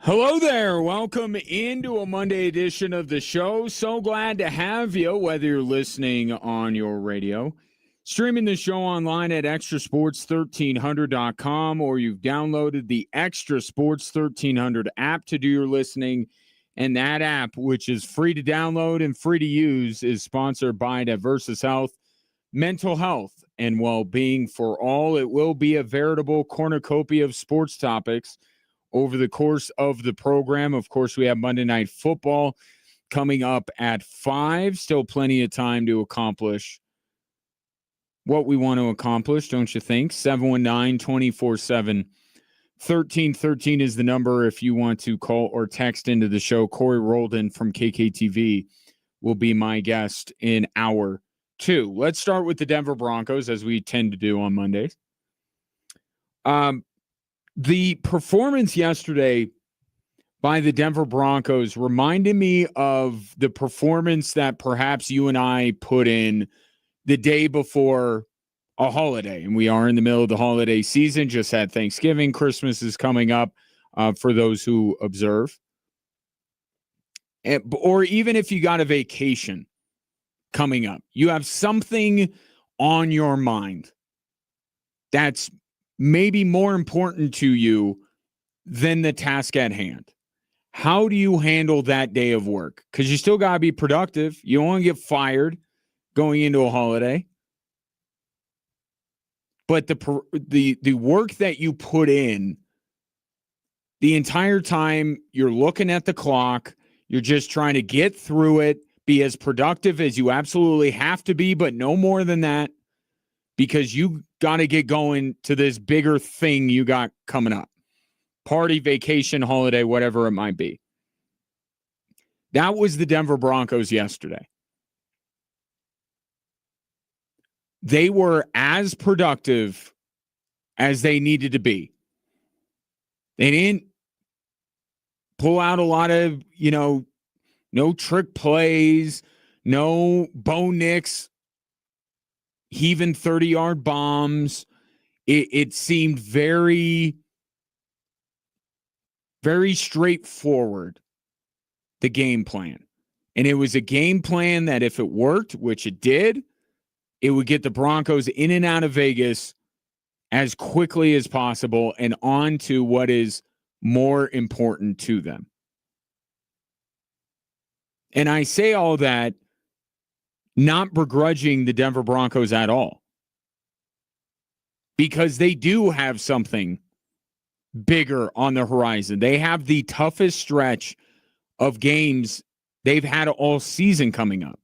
Hello there. Welcome into a Monday edition of the show. So glad to have you, whether you're listening on your radio, streaming the show online at extrasports1300.com, or you've downloaded the Extra Sports 1300 app to do your listening. And that app, which is free to download and free to use, is sponsored by Diversus Health, mental health and well-being for all. It will be a veritable cornucopia of sports topics over the course of the program. Of course, we have Monday Night Football coming up at 5. Still plenty of time to accomplish what we want to accomplish, don't you think? 719-247-1313 is the number if you want to call or text into the show. Corey Roldan from KKTV will be my guest in hour 2. Let's start with the Denver Broncos, as we tend to do on Mondays. The performance yesterday by the Denver Broncos reminded me of the performance that perhaps you and I put in the day before a holiday. And we are in the middle of the holiday season, just had Thanksgiving. Christmas is coming up for those who observe. Or even if you got a vacation coming up, you have something on your mind that's maybe more important to you than the task at hand. How do you handle that day of work? Because you still got to be productive. You don't want to get fired going into a holiday. But the work that you put in, the entire time you're looking at the clock, you're just trying to get through it, be as productive as you absolutely have to be, but no more than that, because you got to get going to this bigger thing you got coming up. Party, vacation, holiday, whatever it might be. That was the Denver Broncos yesterday. They were as productive as they needed to be. They didn't pull out a lot of, no trick plays, no Bo Nix heaving 30-yard bombs. It seemed very, very straightforward, the game plan. And it was a game plan that if it worked, which it did, it would get the Broncos in and out of Vegas as quickly as possible and on to what is more important to them. And I say all that not begrudging the Denver Broncos at all, because they do have something bigger on the horizon. They have the toughest stretch of games they've had all season coming up,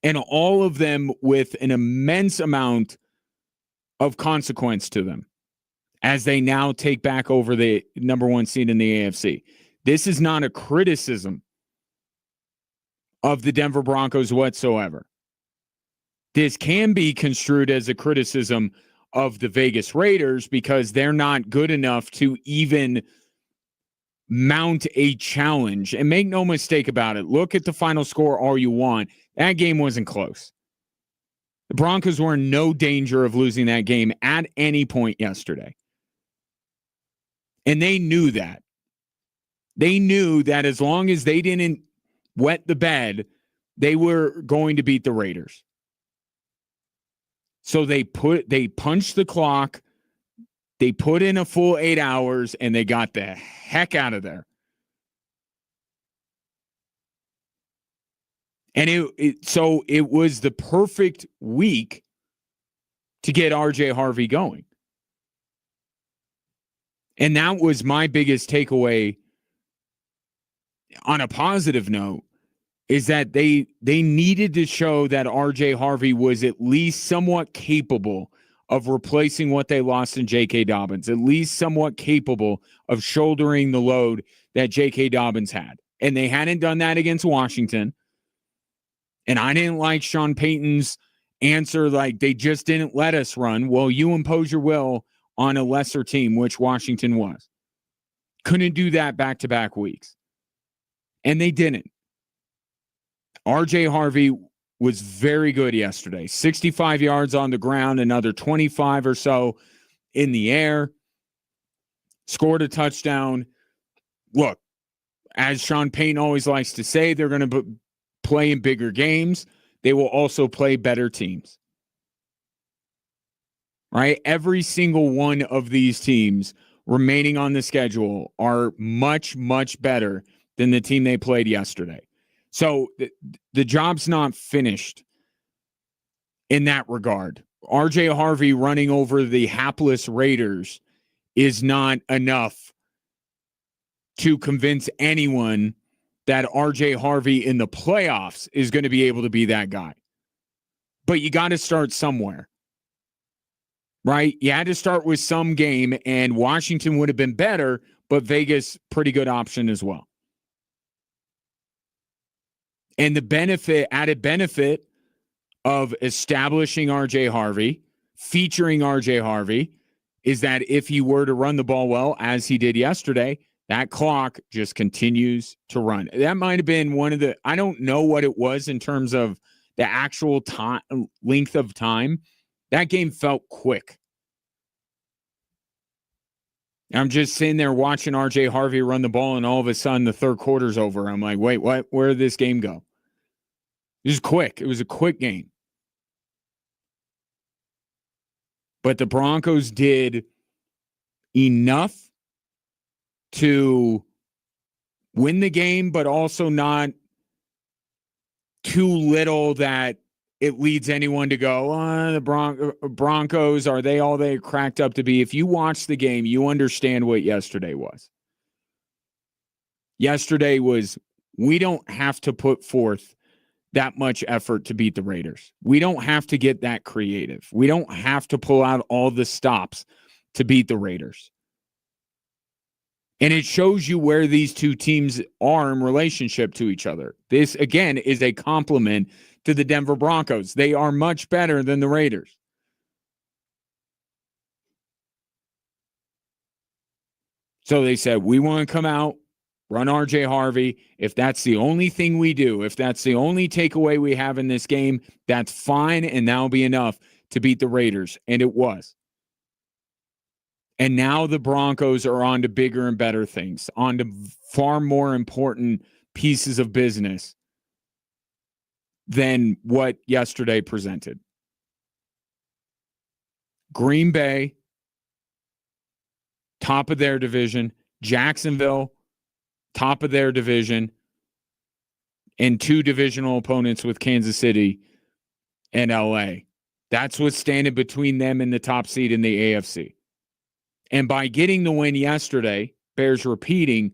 and all of them with an immense amount of consequence to them as they now take back over the number 1 seed in the AFC. This is not a criticism of the Denver Broncos whatsoever. This can be construed as a criticism of the Vegas Raiders because they're not good enough to even mount a challenge. And make no mistake about it. Look at the final score all you want. That game wasn't close. The Broncos were in no danger of losing that game at any point yesterday. And they knew that. They knew that as long as they didn't wet the bed, they were going to beat the Raiders. So they punched the clock, they put in a full 8 hours, and they got the heck out of there. And it was the perfect week to get RJ Harvey going. And that was my biggest takeaway on a positive note, is that they needed to show that RJ Harvey was at least somewhat capable of replacing what they lost in J.K. Dobbins, at least somewhat capable of shouldering the load that J.K. Dobbins had. And they hadn't done that against Washington. And I didn't like Sean Payton's answer, like they just didn't let us run. Well, you impose your will on a lesser team, which Washington was. Couldn't do that back-to-back weeks. And they didn't. RJ Harvey was very good yesterday. 65 yards on the ground, another 25 or so in the air. Scored a touchdown. Look, As Sean Payton always likes to say, they're going to play in bigger games. They will also play better teams. Right? Every single one of these teams remaining on the schedule are much, much better than the team they played yesterday. So the job's not finished in that regard. RJ Harvey running over the hapless Raiders is not enough to convince anyone that RJ Harvey in the playoffs is going to be able to be that guy. But you got to start somewhere. Right? You had to start with some game, and Washington would have been better, but Vegas, pretty good option as well. And the added benefit of establishing RJ Harvey, featuring RJ Harvey, is that if he were to run the ball well, as he did yesterday, that clock just continues to run. That might have been one of the, I don't know what it was in terms of the actual time, length of time. That game felt quick. I'm just sitting there watching RJ Harvey run the ball, and all of a sudden the third quarter's over. I'm like, wait, what? Where did this game go? It was quick. It was a quick game. But the Broncos did enough to win the game, but also not too little that it leads anyone to go, the Broncos, are they all they cracked up to be? If you watch the game, you understand what yesterday was. Yesterday was, we don't have to put forth that much effort to beat the Raiders. We don't have to get that creative. We don't have to pull out all the stops to beat the Raiders. And it shows you where these two teams are in relationship to each other. This, again, is a compliment to the Denver Broncos. They are much better than the Raiders. So they said, we want to come out, run RJ Harvey. If that's the only thing we do, if that's the only takeaway we have in this game, that's fine, and that'll be enough to beat the Raiders. And it was. And now the Broncos are on to bigger and better things, on to far more important pieces of business than what yesterday presented. Green Bay, top of their division. Jacksonville, top of their division. And two divisional opponents with Kansas City and LA. That's what's standing between them and the top seed in the AFC. And by getting the win yesterday, bears repeating,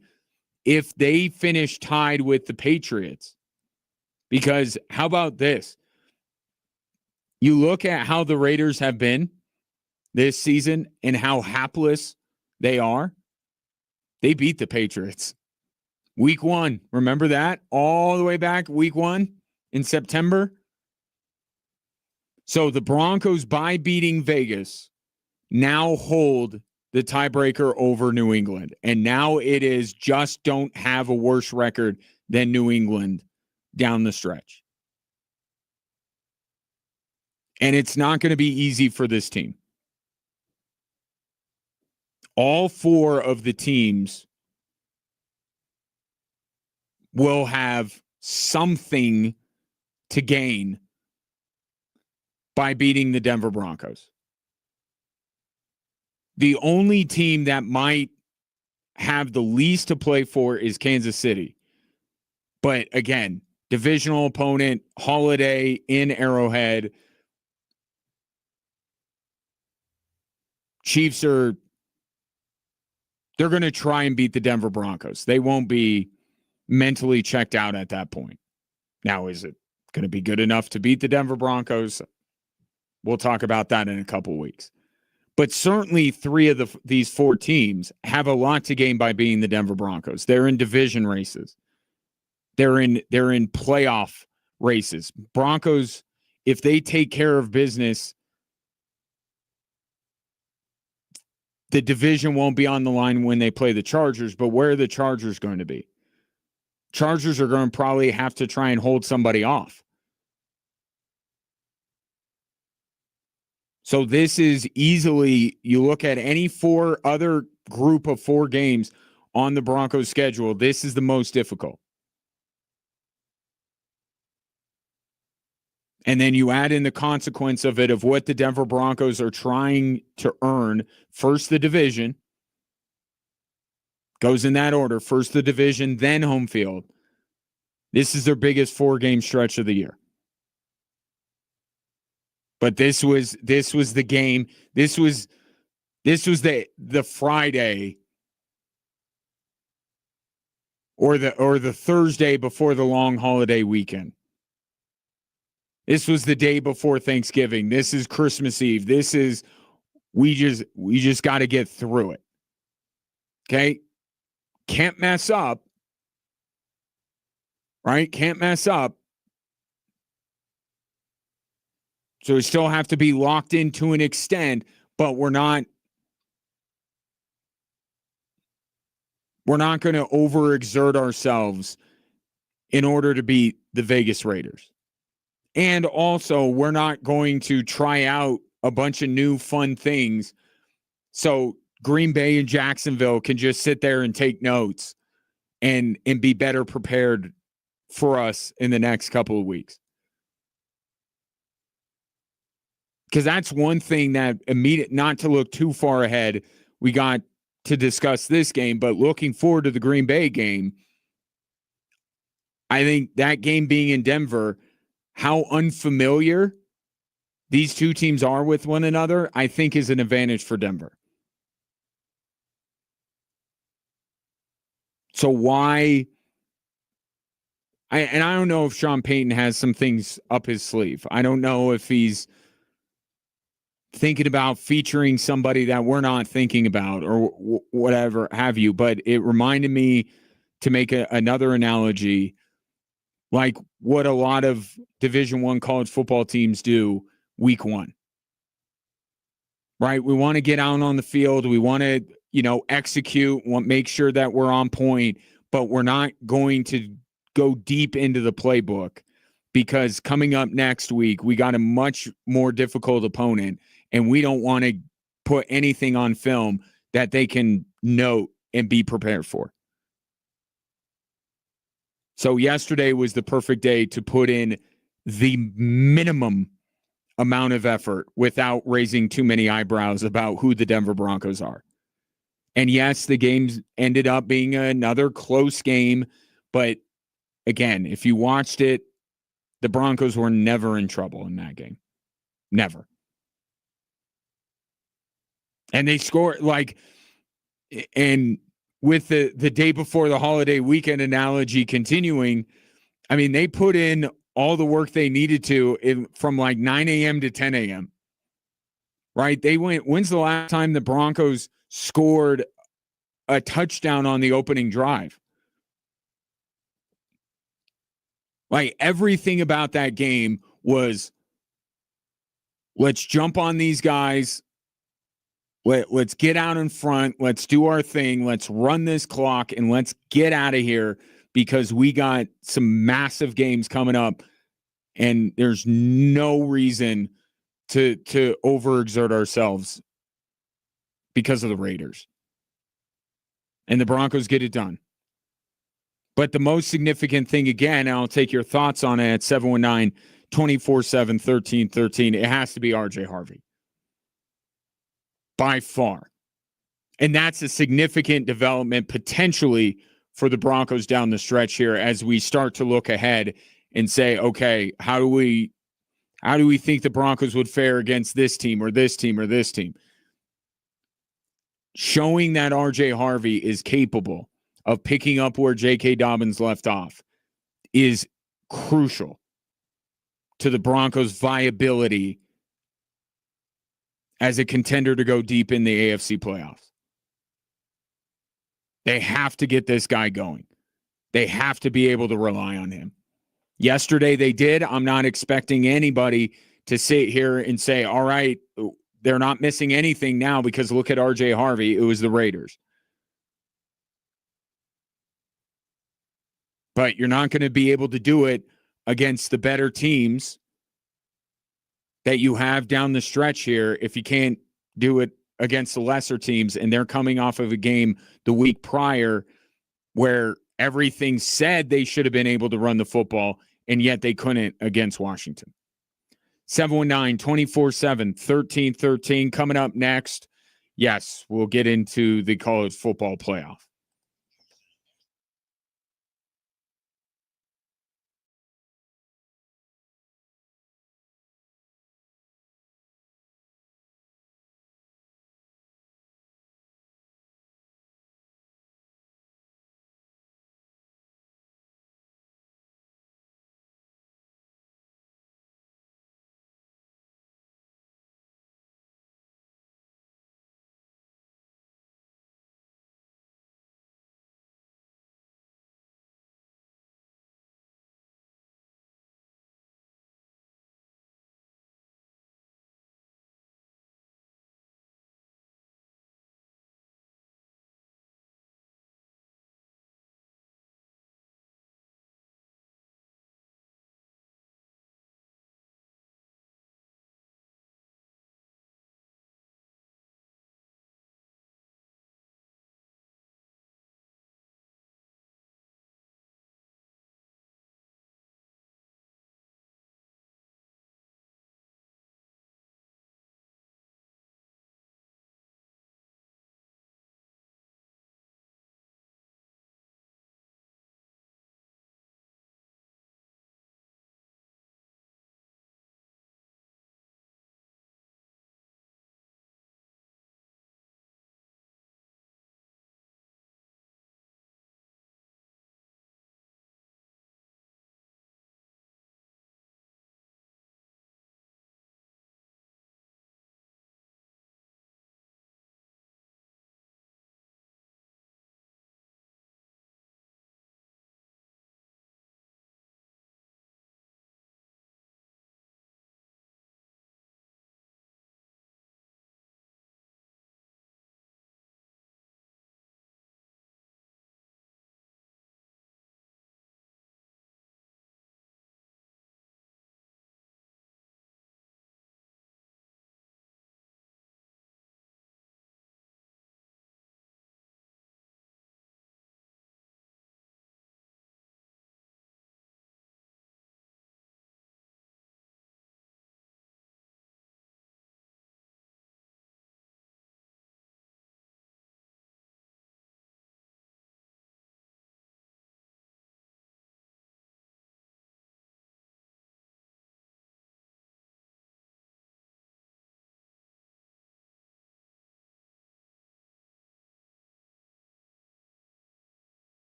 if they finish tied with the Patriots, because how about this? You look at how the Raiders have been this season and how hapless they are. They beat the Patriots. Week 1, remember that? All the way back week 1 in September. So the Broncos, by beating Vegas, now hold the tiebreaker over New England. And now it is just don't have a worse record than New England down the stretch. And it's not going to be easy for this team. All 4 of the teams will have something to gain by beating the Denver Broncos. The only team that might have the least to play for is Kansas City. But again, divisional opponent, Holiday in Arrowhead. Chiefs they're going to try and beat the Denver Broncos. They won't be mentally checked out at that point. Now, is it going to be good enough to beat the Denver Broncos? We'll talk about that in a couple weeks. But certainly 3 of these 4 teams have a lot to gain by being the Denver Broncos. They're in division races. They're in playoff races. Broncos, if they take care of business, the division won't be on the line when they play the Chargers, but where are the Chargers going to be? Chargers are going to probably have to try and hold somebody off. So this is easily, you look at any 4 other group of 4 games, on the Broncos schedule, this is the most difficult. And then you add in the consequence of it, of what the Denver Broncos are trying to earn. First, the division. Goes in that order. First, the division, then home field. This is their biggest 4-game stretch of the year. But this was the game. This was the Friday or the Thursday before the long holiday weekend. This was the day before Thanksgiving. This is Christmas Eve. This is we just got to get through it. Okay? Can't mess up. Right? Can't mess up. So we still have to be locked in to an extent, but we're not going to overexert ourselves in order to beat the Vegas Raiders. And also, we're not going to try out a bunch of new fun things so Green Bay and Jacksonville can just sit there and take notes and be better prepared for us in the next couple of weeks. Because that's one thing that not to look too far ahead, we got to discuss this game, but looking forward to the Green Bay game, I think that game being in Denver, how unfamiliar these two teams are with one another, I think is an advantage for Denver. So why? I don't know if Sean Payton has some things up his sleeve. I don't know if he's thinking about featuring somebody that we're not thinking about or whatever have you, but it reminded me, to make another analogy, like what a lot of Division I college football teams do week one. Right? We want to get out on the field. We want to, execute, make sure that we're on point, but we're not going to go deep into the playbook because coming up next week, we got a much more difficult opponent, and we don't want to put anything on film that they can note and be prepared for. So yesterday was the perfect day to put in the minimum amount of effort without raising too many eyebrows about who the Denver Broncos are. And yes, the games ended up being another close game, but again, if you watched it, the Broncos were never in trouble in that game. Never. And they scored and with the day before the holiday weekend analogy continuing, I mean, they put in all the work they needed to from 9 a.m. to 10 a.m. Right? When's the last time the Broncos scored a touchdown on the opening drive? Everything about that game was, let's jump on these guys. Let's get out in front. Let's do our thing. Let's run this clock and let's get out of here because we got some massive games coming up and there's no reason to overexert ourselves because of the Raiders. And the Broncos get it done. But the most significant thing, again, and I'll take your thoughts on it at 719-247-1313, it has to be RJ Harvey. By far. And that's a significant development potentially for the Broncos down the stretch here as we start to look ahead and say, okay, how do we think the Broncos would fare against this team or this team or this team? Showing that RJ Harvey is capable of picking up where J.K. Dobbins left off is crucial to the Broncos' viability as a contender to go deep in the AFC playoffs. They have to get this guy going. They have to be able to rely on him. Yesterday they did. I'm not expecting anybody to sit here and say, all right, they're not missing anything now because look at RJ Harvey. It was the Raiders. But you're not going to be able to do it against the better teams that you have down the stretch here if you can't do it against the lesser teams, and they're coming off of a game the week prior where everything said they should have been able to run the football, and yet they couldn't against Washington. 719-24-7-1313 coming up next. Yes, we'll get into the college football playoff.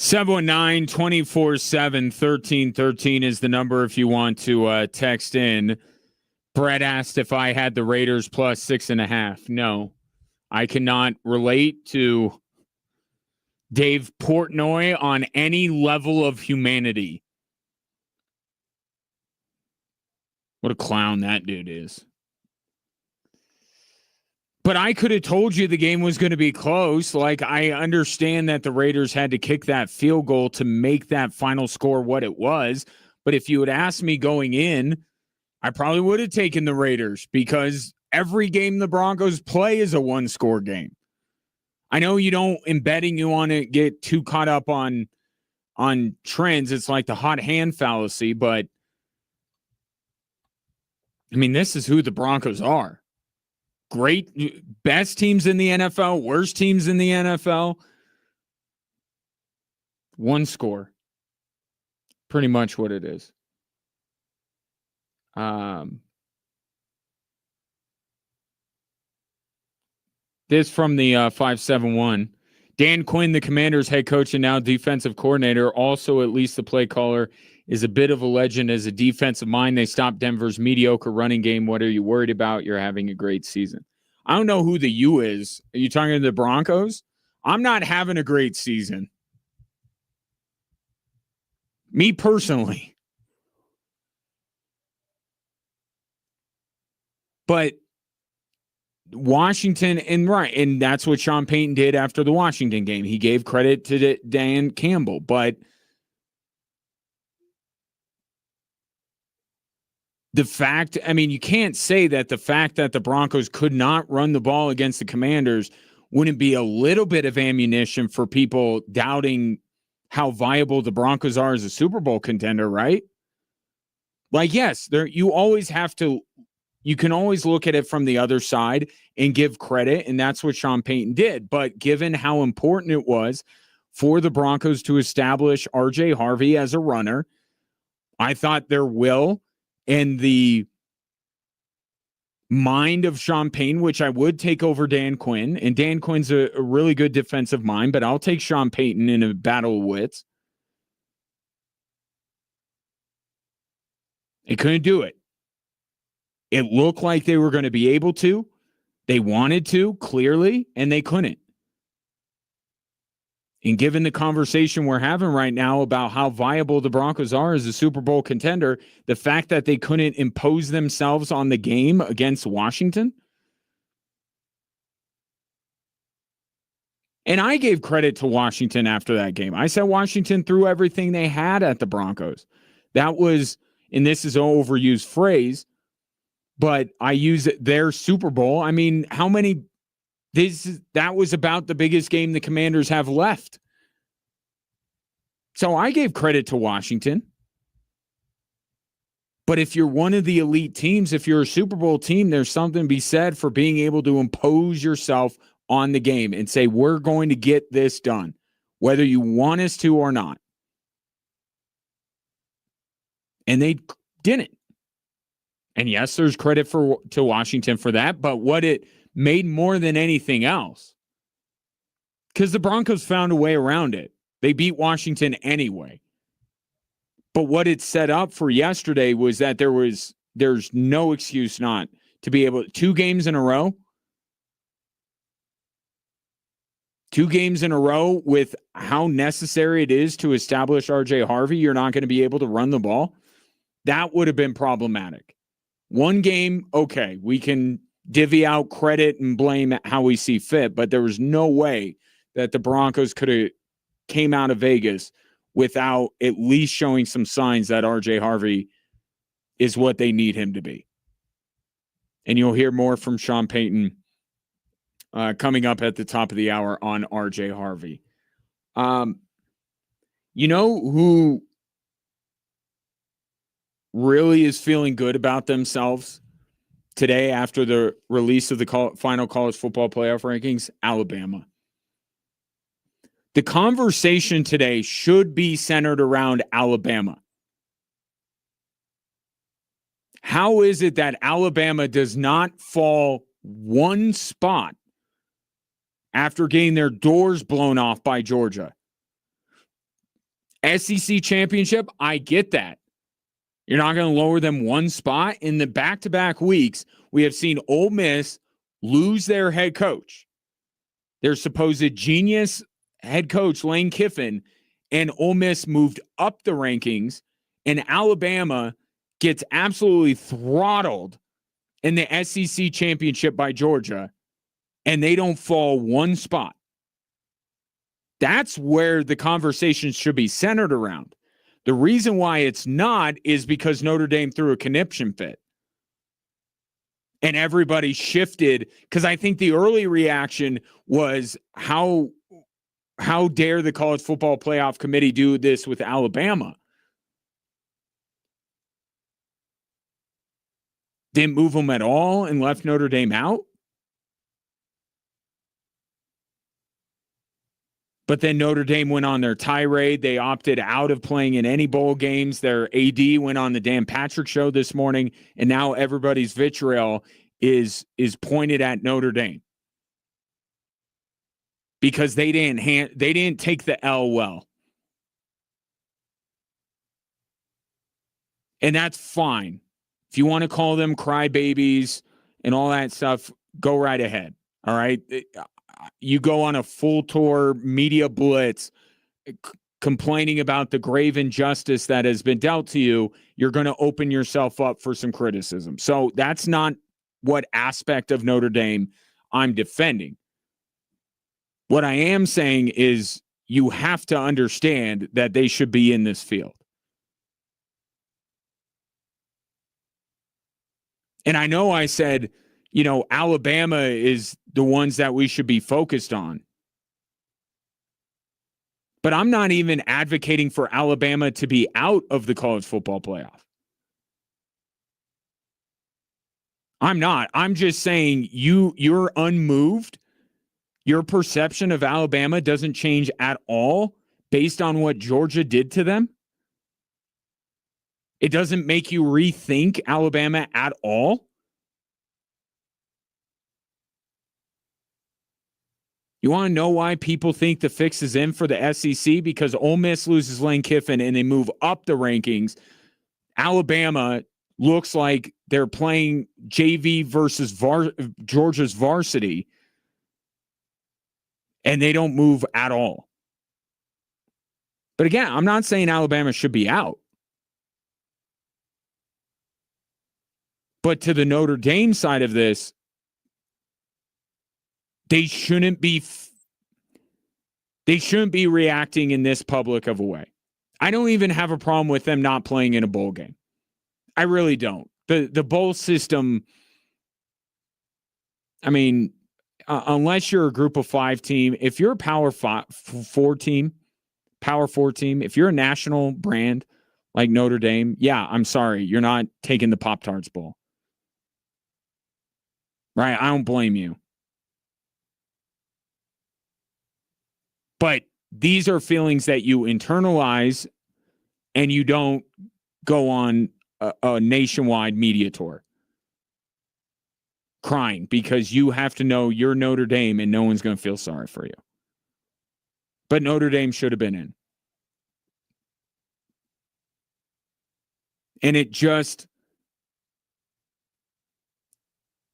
719-247-1313 is the number if you want to text in. Brett asked if I had the Raiders plus 6.5. No, I cannot relate to Dave Portnoy on any level of humanity. What a clown that dude is. But I could have told you the game was going to be close. Like, I understand that the Raiders had to kick that field goal to make that final score what it was. But if you had asked me going in, I probably would have taken the Raiders because every game the Broncos play is a one-score game. I know you don't, in betting, you want to get too caught up on trends. It's like the hot hand fallacy. But, I mean, this is who the Broncos are. Great, best teams in the NFL, worst teams in the NFL. One score. Pretty much what it is. This from the 571. Dan Quinn, the Commanders' head coach and now defensive coordinator, also at least the play caller, is a bit of a legend as a defensive mind. They stopped Denver's mediocre running game. What are you worried about? You're having a great season. I don't know who the you is. Are you talking to the Broncos? I'm not having a great season. Me personally. But Washington, and that's what Sean Payton did after the Washington game. He gave credit to Dan Campbell, but the fact, I mean, you can't say that the fact that the Broncos could not run the ball against the Commanders wouldn't be a little bit of ammunition for people doubting how viable the Broncos are as a Super Bowl contender, right? Like, yes, you always have to. You can always look at it from the other side and give credit, and that's what Sean Payton did. But given how important it was for the Broncos to establish R.J. Harvey as a runner, I thought their will and the mind of Sean Payton, which I would take over Dan Quinn, and Dan Quinn's a really good defensive mind, but I'll take Sean Payton in a battle of wits. They couldn't do it. It looked like they were going to be able to. They wanted to, clearly, and they couldn't. And given the conversation we're having right now about how viable the Broncos are as a Super Bowl contender, the fact that they couldn't impose themselves on the game against Washington. And I gave credit to Washington after that game. I said Washington threw everything they had at the Broncos. That was, and this is an overused phrase, but I use their Super Bowl. I mean, how many? That was about the biggest game the Commanders have left. So I gave credit to Washington. But if you're one of the elite teams, if you're a Super Bowl team, there's something to be said for being able to impose yourself on the game and say, we're going to get this done, whether you want us to or not. And they didn't. And yes, there's credit to Washington for that, but what it made more than anything else, because the Broncos found a way around it. They beat Washington anyway. But what it set up for yesterday was that there's no excuse not to be able, 2 games in a row. 2 games in a row with how necessary it is to establish R.J. Harvey, you're not going to be able to run the ball. That would have been problematic. 1 game, okay, we can divvy out credit and blame how we see fit, but there was no way that the Broncos could have came out of Vegas without at least showing some signs that R.J. Harvey is what they need him to be. And you'll hear more from Sean Payton coming up at the top of the hour on R.J. Harvey. You know who really is feeling good about themselves today after the release of the final college football playoff rankings? Alabama. The conversation today should be centered around Alabama. How is it that Alabama does not fall 1 spot after getting their doors blown off by Georgia? SEC championship, I get that. You're not going to lower them one spot. In the back-to-back weeks, we have seen Ole Miss lose their head coach, their supposed genius head coach, Lane Kiffin, and Ole Miss moved up the rankings, and Alabama gets absolutely throttled in the SEC championship by Georgia, and they don't fall one spot. That's where the conversation should be centered around. The reason why it's not is because Notre Dame threw a conniption fit. And everybody shifted, because I think the early reaction was how dare the College Football Playoff Committee do this with Alabama? Didn't move them at all and left Notre Dame out? But then Notre Dame went on their tirade. They opted out of playing in any bowl games. Their AD went on the Dan Patrick Show this morning, and now everybody's vitriol is pointed at Notre Dame because they didn't take the L well. And that's fine. If you want to call them crybabies and all that stuff, go right ahead. All right. You go on a full tour media blitz complaining about the grave injustice that has been dealt to you, you're going to open yourself up for some criticism. So that's not what aspect of Notre Dame I'm defending. What I am saying is you have to understand that they should be in this field. And I know I said, Alabama is the ones that we should be focused on. But I'm not even advocating for Alabama to be out of the college football playoff. I'm not. I'm just saying you're unmoved. Your perception of Alabama doesn't change at all based on what Georgia did to them. It doesn't make you rethink Alabama at all. You want to know why people think the fix is in for the SEC? Because Ole Miss loses Lane Kiffin and they move up the rankings. Alabama looks like they're playing JV versus Georgia's varsity, and they don't move at all. But again, I'm not saying Alabama should be out. But to the Notre Dame side of this, they shouldn't be reacting in this public of a way. I don't even have a problem with them not playing in a bowl game. I really don't. The bowl system, I mean, unless you're a group of 5 team, if you're a power 4 team, if you're a national brand like Notre Dame, yeah, I'm sorry, you're not taking the Pop-Tarts Bowl. Right? I don't blame you. But these are feelings that you internalize and you don't go on a nationwide media tour crying because you have to know you're Notre Dame and no one's going to feel sorry for you. But Notre Dame should have been in. And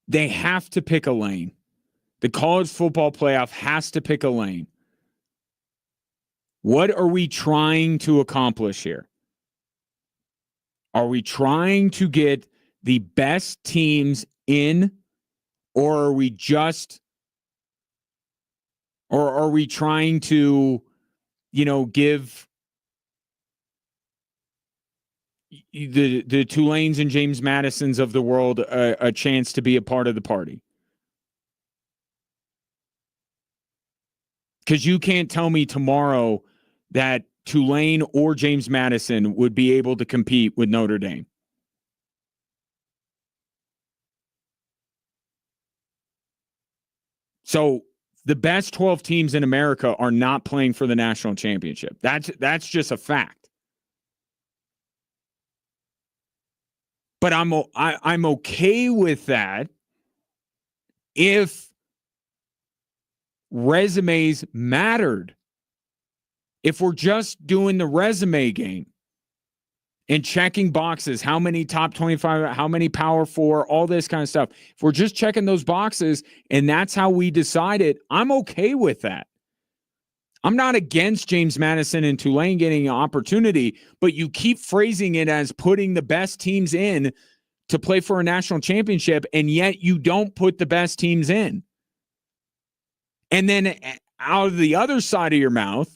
they have to pick a lane. The college football playoff has to pick a lane. What are we trying to accomplish here? Are we trying to get the best teams in, or are we trying to, give the Tulanes and James Madisons of the world a chance to be a part of the party? Because you can't tell me tomorrow that Tulane or James Madison would be able to compete with Notre Dame. So the best 12 teams in America are not playing for the national championship. That's just a fact. But I'm okay with that if resumes mattered. If we're just doing the resume game and checking boxes, how many top 25, how many power 4, all this kind of stuff. If we're just checking those boxes and that's how we decide it, I'm okay with that. I'm not against James Madison and Tulane getting an opportunity, but you keep phrasing it as putting the best teams in to play for a national championship, and yet you don't put the best teams in. And then out of the other side of your mouth,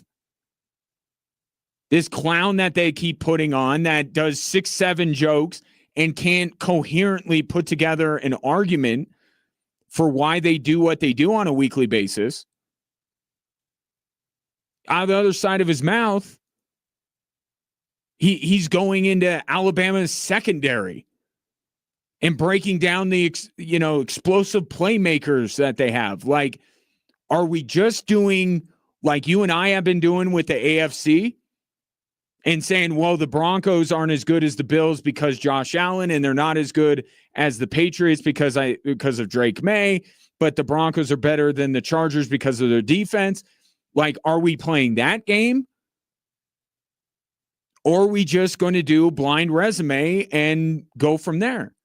this clown that they keep putting on that does 6-7 jokes and can't coherently put together an argument for why they do what they do on a weekly basis. Out of the other side of his mouth, he's going into Alabama's secondary and breaking down the explosive playmakers that they have. Like, are we just doing like you and I have been doing with the AFC? And saying, well, the Broncos aren't as good as the Bills because Josh Allen, and they're not as good as the Patriots because of Drake May, but the Broncos are better than the Chargers because of their defense. Like, are we playing that game? Or are we just going to do a blind resume and go from there?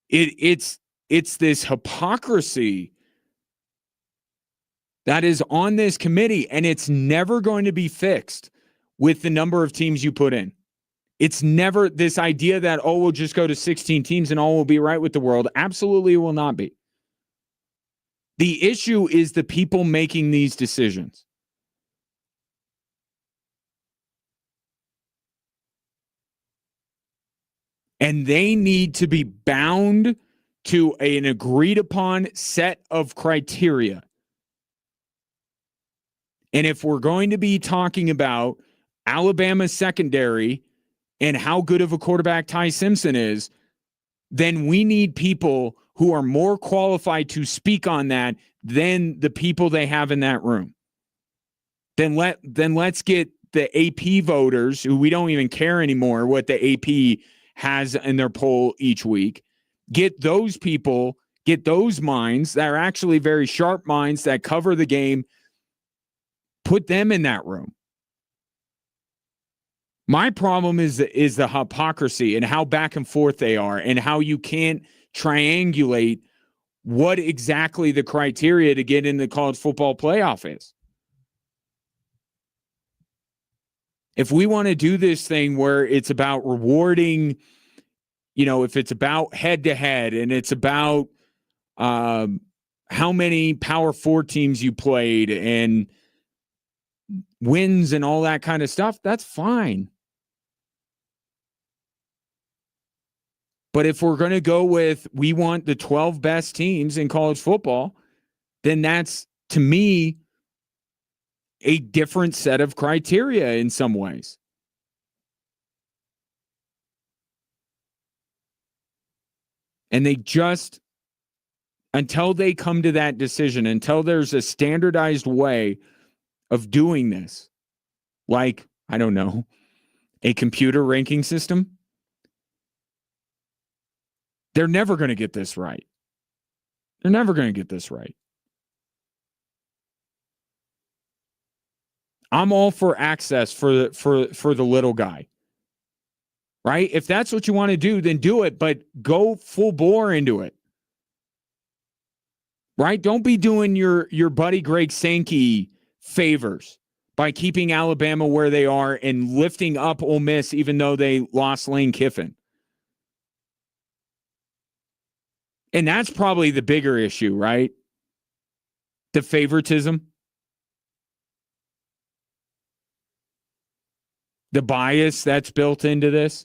It's this hypocrisy that is on this committee, and it's never going to be fixed with the number of teams you put in. It's never this idea that, oh, we'll just go to 16 teams and all will be right with the world. Absolutely, it will not be. The issue is the people making these decisions. And they need to be bound to an agreed upon set of criteria. And if we're going to be talking about Alabama's secondary and how good of a quarterback Ty Simpson is, then we need people who are more qualified to speak on that than the people they have in that room. Then let's get the AP voters, who we don't even care anymore what the AP has in their poll each week. Get those people, get those minds that are actually very sharp minds that cover the game. Put them in that room. My problem is the hypocrisy and how back and forth they are and how you can't triangulate what exactly the criteria to get in the college football playoff is. If we want to do this thing where it's about rewarding, if it's about head-to-head and it's about how many Power 4 teams you played and wins and all that kind of stuff, that's fine. But if we're going to go with we want the 12 best teams in college football, then that's, to me, a different set of criteria in some ways. And they just, until they come to that decision, until there's a standardized way of doing this, like, I don't know, a computer ranking system, they're never going to get this right. They're never going to get this right. I'm all for access for the little guy. Right? If that's what you want to do, then do it, but go full bore into it. Right? Don't be doing your buddy Greg Sankey favors by keeping Alabama where they are and lifting up Ole Miss even though they lost Lane Kiffin. And that's probably the bigger issue, right? The favoritism. The bias that's built into this.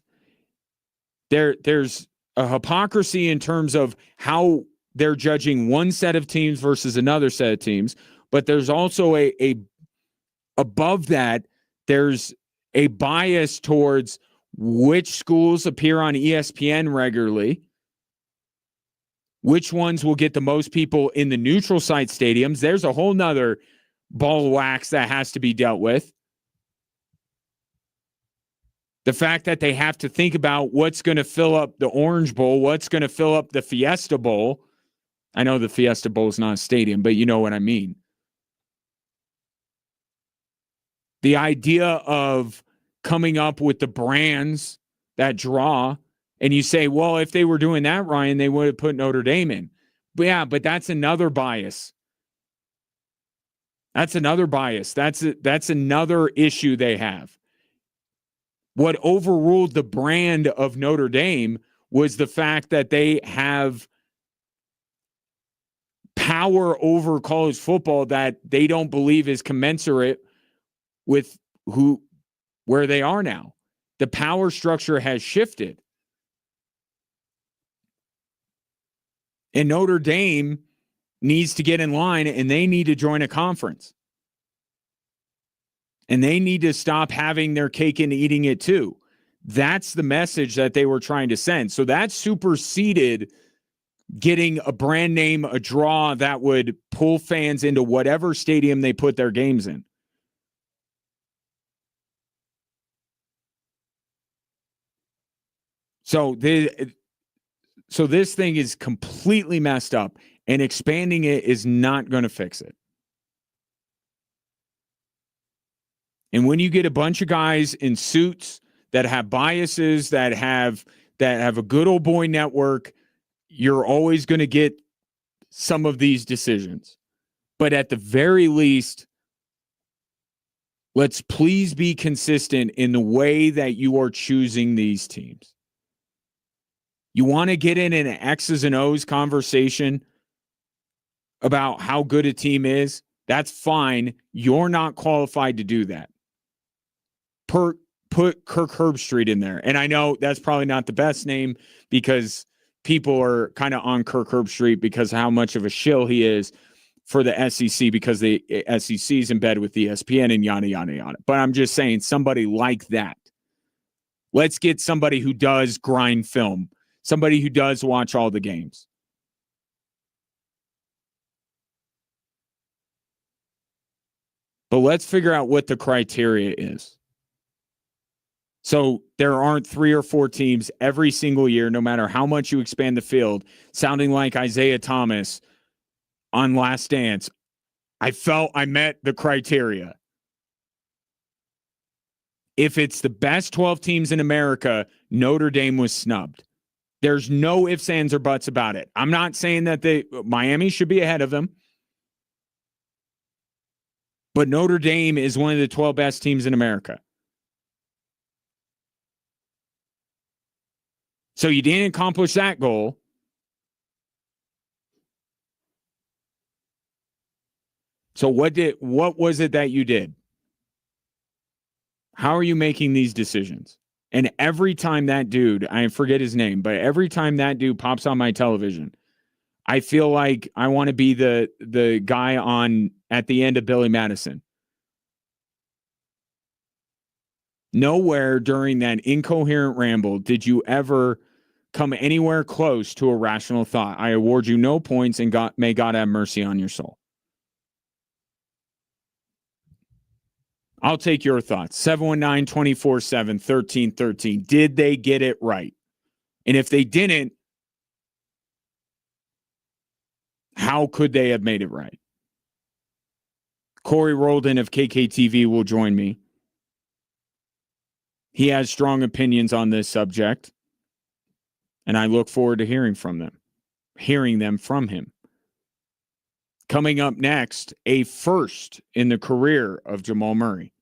There's a hypocrisy in terms of how they're judging one set of teams versus another set of teams, but there's also a above that, there's a bias towards which schools appear on ESPN regularly, which ones will get the most people in the neutral site stadiums. There's a whole nother ball of wax that has to be dealt with. The fact that they have to think about what's going to fill up the Orange Bowl, what's going to fill up the Fiesta Bowl. I know the Fiesta Bowl is not a stadium, but you know what I mean. The idea of coming up with the brands that draw, and you say, well, if they were doing that, Ryan, they would have put Notre Dame in. But yeah, but that's another bias. That's another bias. That's another issue they have. What overruled the brand of Notre Dame was the fact that they have power over college football that they don't believe is commensurate with where they are now. The power structure has shifted. And Notre Dame needs to get in line, and they need to join a conference. And they need to stop having their cake and eating it too. That's the message that they were trying to send. So that superseded getting a brand name, a draw that would pull fans into whatever stadium they put their games in. So this thing is completely messed up, and expanding it is not going to fix it. And when you get a bunch of guys in suits that have biases, that have a good old boy network, you're always going to get some of these decisions. But at the very least, let's please be consistent in the way that you are choosing these teams. You want to get in an X's and O's conversation about how good a team is? That's fine. You're not qualified to do that. Put Kirk Herbstreit in there. And I know that's probably not the best name because people are kind of on Kirk Herbstreit because of how much of a shill he is for the SEC because the SEC is in bed with the ESPN and yada, yada, yada. But I'm just saying somebody like that. Let's get somebody who does grind film, somebody who does watch all the games. But let's figure out what the criteria is. So there aren't 3 or 4 teams every single year, no matter how much you expand the field, sounding like Isaiah Thomas on Last Dance. I felt I met the criteria. If it's the best 12 teams in America, Notre Dame was snubbed. There's no ifs, ands, or buts about it. I'm not saying that Miami should be ahead of them. But Notre Dame is one of the 12 best teams in America. So you didn't accomplish that goal. So what was it that you did? How are you making these decisions? And every time that dude, I forget his name, but every time that dude pops on my television, I feel like I want to be the guy on at the end of Billy Madison. Nowhere during that incoherent ramble did you ever come anywhere close to a rational thought. I award you no points, and may God have mercy on your soul. I'll take your thoughts. 719-247-1313. Did they get it right? And if they didn't, how could they have made it right? Corey Roldan of KKTV will join me. He has strong opinions on this subject, and I look forward to hearing them from him. Coming up next, a first in the career of Jamal Murray.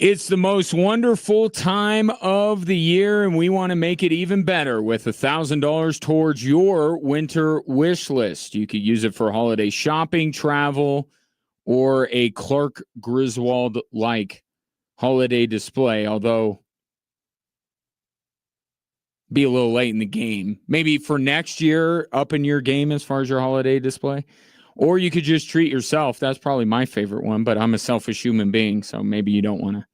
It's the most wonderful time of the year, and we want to make it even better with $1,000 towards your winter wish list. You could use it for holiday shopping, travel, or a Clark Griswold-like holiday display, although be a little late in the game. Maybe for next year, up in your game as far as your holiday display. Or you could just treat yourself. That's probably my favorite one, but I'm a selfish human being, so maybe you don't want to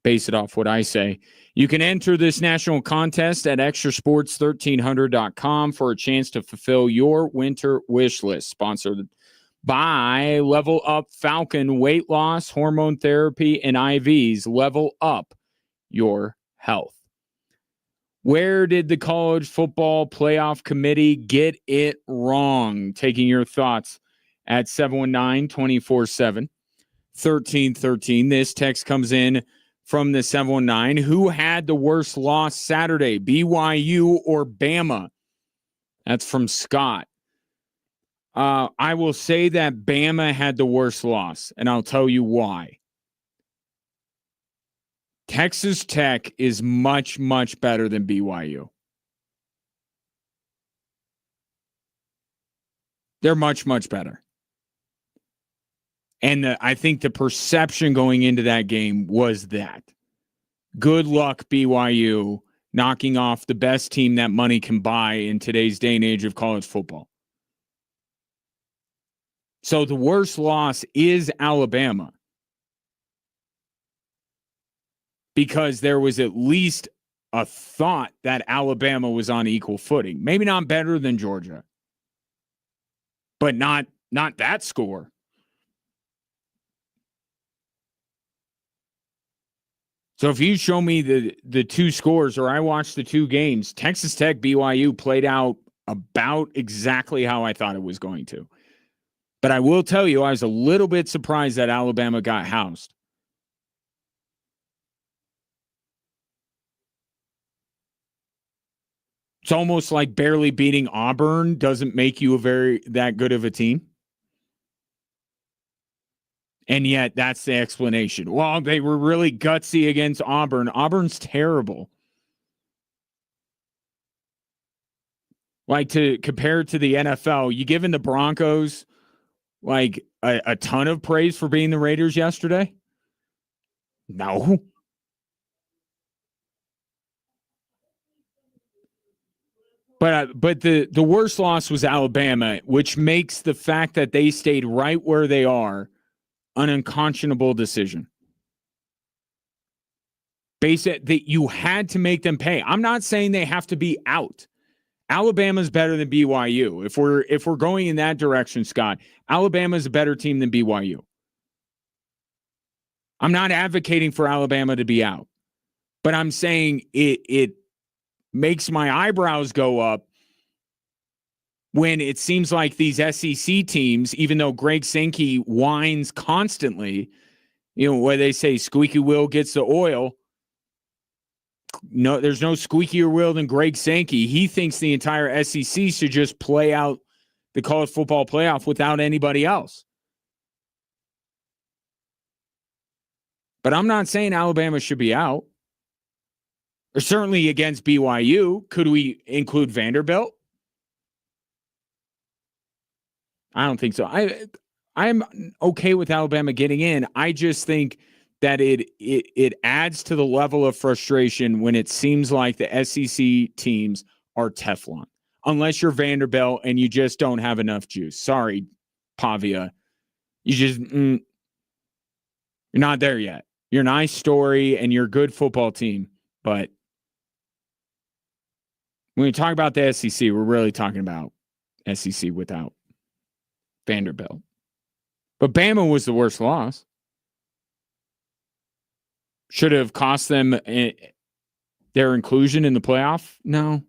base it off what I say. You can enter this national contest at extrasports1300.com for a chance to fulfill your winter wish list. Sponsored by Level Up Falcon Weight Loss, Hormone Therapy, and IVs. Level up your health. Where did the College Football Playoff Committee get it wrong? Taking your thoughts at 719-247-1313. This text comes in from the 719. Who had the worst loss Saturday, BYU or Bama? That's from Scott. I will say that Bama had the worst loss, and I'll tell you why. Texas Tech is much, much better than BYU. They're much, much better. And I think the perception going into that game was that. Good luck, BYU, knocking off the best team that money can buy in today's day and age of college football. So the worst loss is Alabama. Because there was at least a thought that Alabama was on equal footing. Maybe not better than Georgia, but not that score. So if you show me the two scores, or I watched the two games, Texas Tech, BYU played out about exactly how I thought it was going to. But I will tell you, I was a little bit surprised that Alabama got housed. It's almost like barely beating Auburn doesn't make you that good of a team. And yet that's the explanation. Well, they were really gutsy against Auburn. Auburn's terrible. Like, to compare it to the NFL, you giving the Broncos like a ton of praise for being the Raiders yesterday? No. But the worst loss was Alabama, which makes the fact that they stayed right where they are an unconscionable decision. That you had to make them pay. I'm not saying they have to be out. Alabama's better than BYU. If we're going in that direction, Scott, Alabama's a better team than BYU. I'm not advocating for Alabama to be out, but I'm saying it makes my eyebrows go up when it seems like these SEC teams, even though Greg Sankey whines constantly, where they say squeaky wheel gets the oil. No, there's no squeakier wheel than Greg Sankey. He thinks the entire SEC should just play out the college football playoff without anybody else. But I'm not saying Alabama should be out. Or certainly against BYU. Could we include Vanderbilt? I don't think so. I'm okay with Alabama getting in. I just think that it adds to the level of frustration when it seems like the SEC teams are Teflon. Unless you're Vanderbilt and you just don't have enough juice. Sorry, Pavia. You're not there yet. You're a nice story and you're a good football team. But when we talk about the SEC, we're really talking about SEC without Vanderbilt. But Bama was the worst loss. Should have cost them their inclusion in the playoff? No.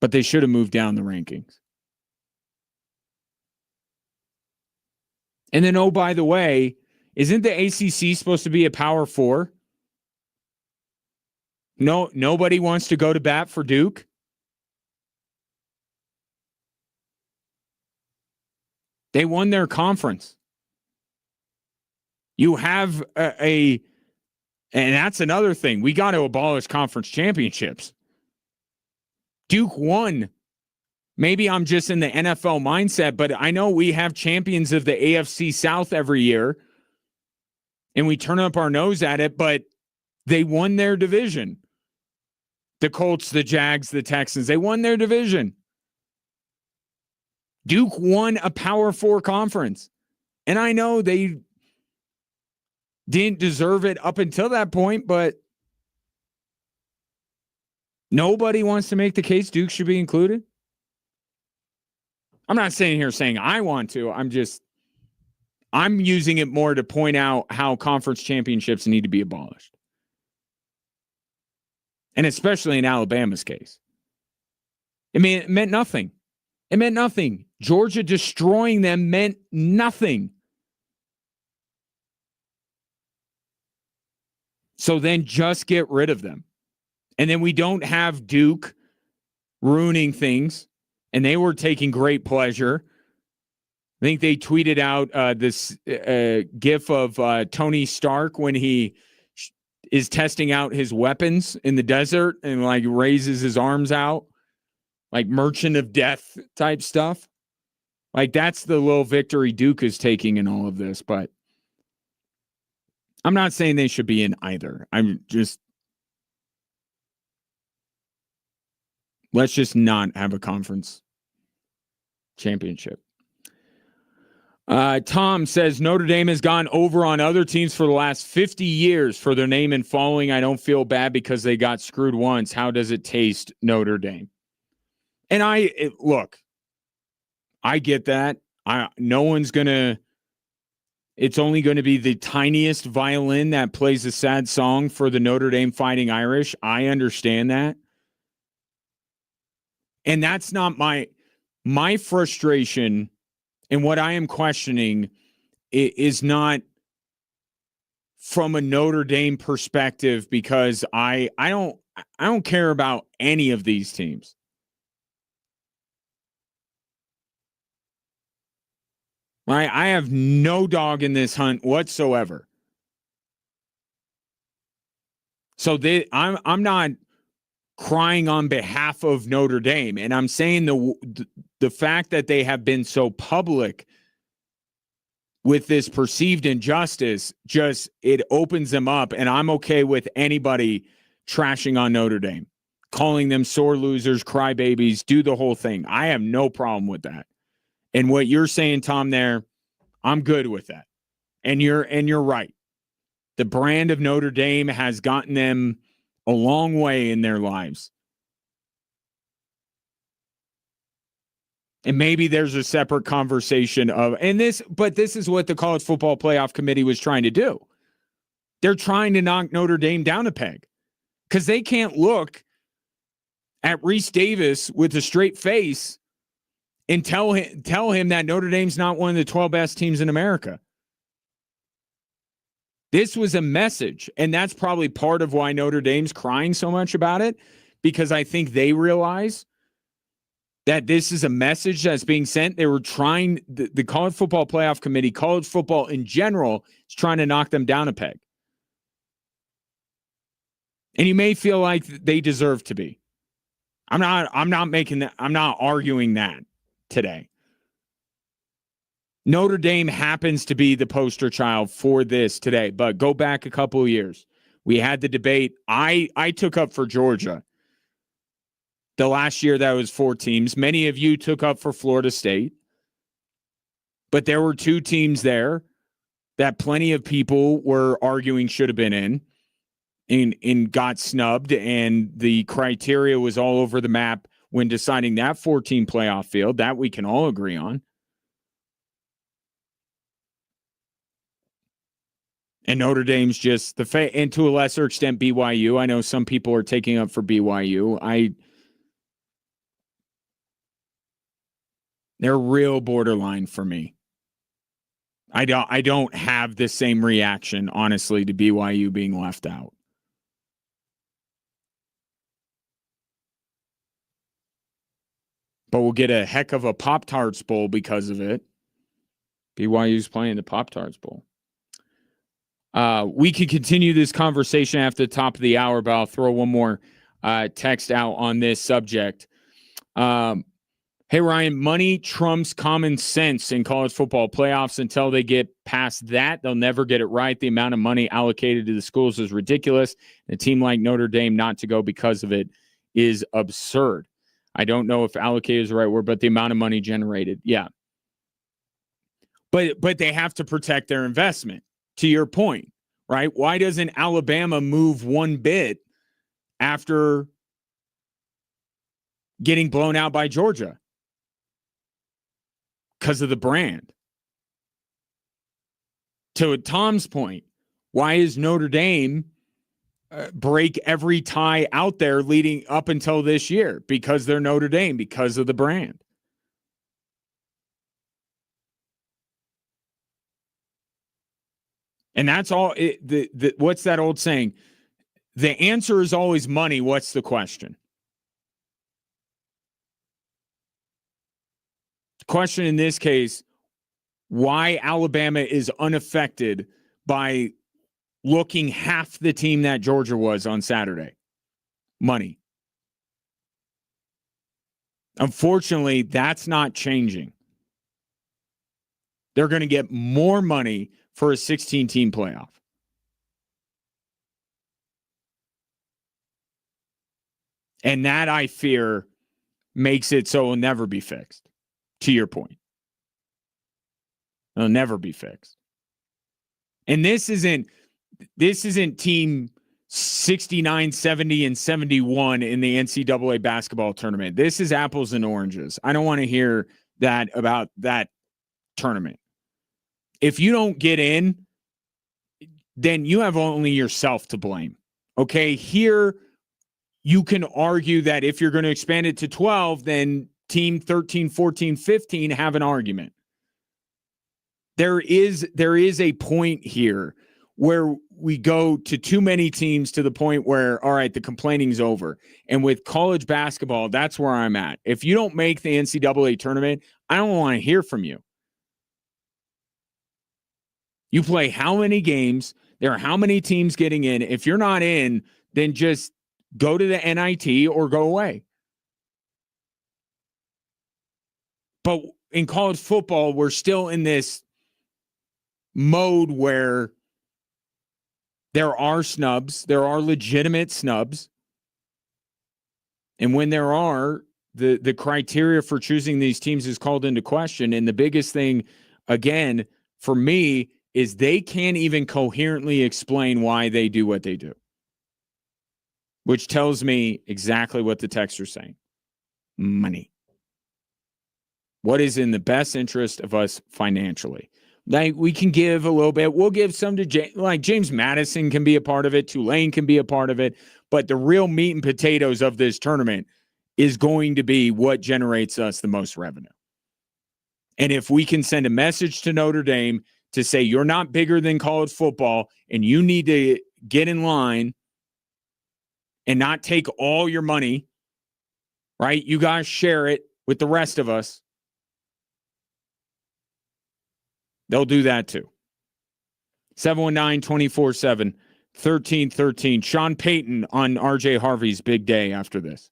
But they should have moved down the rankings. And then, oh, by the way, isn't the ACC supposed to be a Power Four? No, nobody wants to go to bat for Duke. They won their conference. You have and that's another thing. We got to abolish conference championships. Duke won. Maybe I'm just in the NFL mindset, but I know we have champions of the AFC South every year, and we turn up our nose at it, but they won their division. The Colts, the Jags, the Texans, they won their division. Duke won a Power 4 conference. And I know they didn't deserve it up until that point, but nobody wants to make the case Duke should be included. I'm not saying here saying I want to. I'm using it more to point out how conference championships need to be abolished. And especially in Alabama's case. I mean, it meant nothing. It meant nothing. Georgia destroying them meant nothing. So then just get rid of them. And then we don't have Duke ruining things. And they were taking great pleasure. I think they tweeted out this gif of Tony Stark when he is testing out his weapons in the desert and like raises his arms out, like Merchant of Death type stuff. Like that's the little victory Duke is taking in all of this. But I'm not saying they should be in either. Let's just not have a conference championship. Tom says Notre Dame has gone over on other teams for the last 50 years for their name and following. I don't feel bad because they got screwed once. How does it taste, Notre Dame? And look, I get that. No one's going to, it's only going to be the tiniest violin that plays a sad song for the Notre Dame Fighting Irish. I understand that. And that's not my frustration. And what I am questioning is not from a Notre Dame perspective, because I don't care about any of these teams. Right? I have no dog in this hunt whatsoever. So I'm not crying on behalf of Notre Dame, and I'm saying the fact that they have been so public with this perceived injustice, just it opens them up, and I'm okay with anybody trashing on Notre Dame, calling them sore losers, crybabies, do the whole thing. I have no problem with that. And what you're saying, Tom, there, I'm good with that. And you're right. The brand of Notre Dame has gotten them a long way in their lives. And maybe there's a separate conversation but this is what the College Football Playoff Committee was trying to do. They're trying to knock Notre Dame down a peg because they can't look at Reese Davis with a straight face and tell him that Notre Dame's not one of the 12 best teams in America. This was a message, and that's probably part of why Notre Dame's crying so much about it, because I think they realize that this is a message that's being sent. They were trying, the College Football Playoff Committee, college football in general, is trying to knock them down a peg. And you may feel like they deserve to be. I'm not arguing that today. Notre Dame happens to be the poster child for this today, but go back a couple of years. We had the debate. I took up for Georgia. The last year that was 4 teams. Many of you took up for Florida State. But there were 2 teams there that plenty of people were arguing should have been and got snubbed, and the criteria was all over the map when deciding that 14 playoff field. That we can all agree on. And Notre Dame's just and to a lesser extent BYU. I know some people are taking up for BYU. They're real borderline for me. I don't have the same reaction, honestly, to BYU being left out. But we'll get a heck of a Pop-Tarts Bowl because of it. BYU's playing the Pop-Tarts Bowl. We could continue this conversation after the top of the hour, but I'll throw one more text out on this subject. Hey, Ryan, money trumps common sense in college football playoffs. Until they get past that, they'll never get it right. The amount of money allocated to the schools is ridiculous. A team like Notre Dame not to go because of it is absurd. I don't know if allocated is the right word, but the amount of money generated. Yeah. But they have to protect their investment, to your point, right? Why doesn't Alabama move one bit after getting blown out by Georgia? Because of the brand. To Tom's point, why is Notre Dame break every tie out there leading up until this year? Because they're Notre Dame, because of the brand. And that's all. What's that old saying? The answer is always money. What's the question? The question in this case, why Alabama is unaffected by looking half the team that Georgia was on Saturday. Money. Unfortunately, that's not changing. They're going to get more money for a 16-team playoff. And that, I fear, makes it so it'll never be fixed, to your point. It'll never be fixed. And this isn't team 69, 70, and 71 in the NCAA basketball tournament. This is apples and oranges. I don't want to hear that about that tournament. If you don't get in, then you have only yourself to blame. Okay, here you can argue that if you're going to expand it to 12, then team 13, 14, 15 have an argument. There is a point here where we go to too many teams to the point where, all right, the complaining's over. And with college basketball, that's where I'm at. If you don't make the NCAA tournament, I don't want to hear from you. You play how many games? There are how many teams getting in? If you're not in, then just go to the NIT or go away. But in college football, we're still in this mode where there are snubs. There are legitimate snubs. And when there are, the criteria for choosing these teams is called into question. And the biggest thing, again, for me, is they can't even coherently explain why they do what they do. Which tells me exactly what the texts are saying. Money. What is in the best interest of us financially? Like, we can give a little bit. We'll give some to James Madison can be a part of it. Tulane can be a part of it. But the real meat and potatoes of this tournament is going to be what generates us the most revenue. And if we can send a message to Notre Dame to say you're not bigger than college football and you need to get in line and not take all your money, right? You guys share it with the rest of us. They'll do that too. 719-247-1313. Sean Payton on RJ Harvey's big day after this.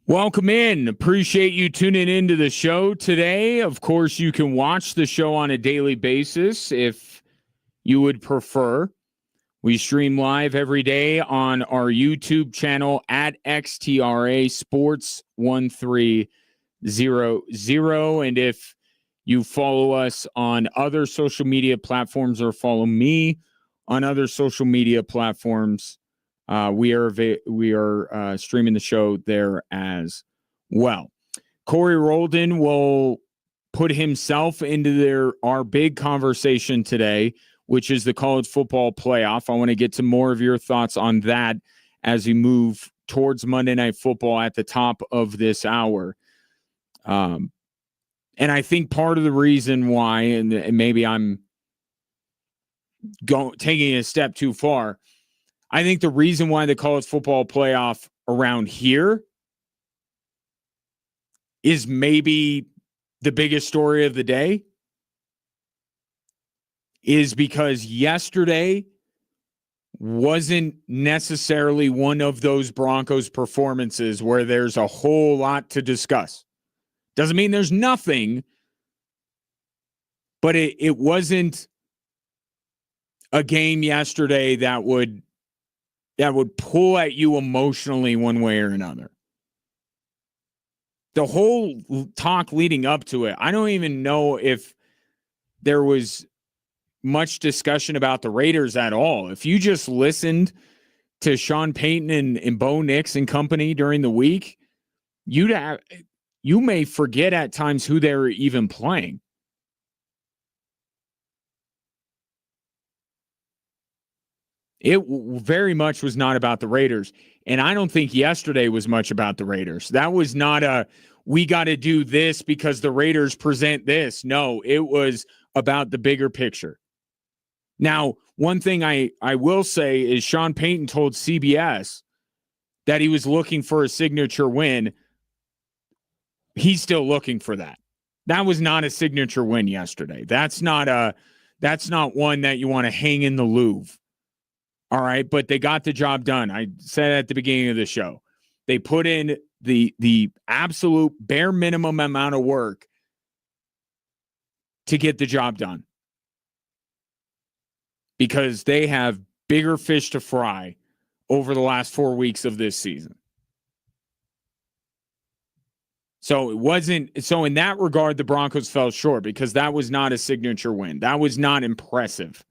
Welcome in. Appreciate you tuning into the show today. Of course, you can watch the show on a daily basis if you would prefer. We stream live every day on our YouTube channel at XTRA Sports 1300. And if you follow us on other social media platforms or follow me on other social media platforms, we are streaming the show there as well. Corey Roldan will put himself into our big conversation today, which is the college football playoff. I want to get to more of your thoughts on that as we move towards Monday Night Football at the top of this hour. And I think part of the reason why, and maybe I'm taking it a step too far, I think the reason why the college football playoff around here is maybe the biggest story of the day is because yesterday wasn't necessarily one of those Broncos performances where there's a whole lot to discuss. Doesn't mean there's nothing, but it wasn't a game yesterday that would pull at you emotionally one way or another. The whole talk leading up to it, I don't even know if there was much discussion about the Raiders at all. If you just listened to Sean Payton and Bo Nix and company during the week, you may forget at times who they were even playing. It very much was not about the Raiders. And I don't think yesterday was much about the Raiders. That was not we got to do this because the Raiders present this. No, it was about the bigger picture. Now, one thing I will say is Sean Payton told CBS that he was looking for a signature win. He's still looking for that. That was not a signature win yesterday. That's not one that you want to hang in the Louvre. All right, but they got the job done. I said at the beginning of the show, they put in the absolute bare minimum amount of work to get the job done because they have bigger fish to fry over the last 4 weeks of this season. So in that regard, the Broncos fell short because that was not a signature win. That was not impressive.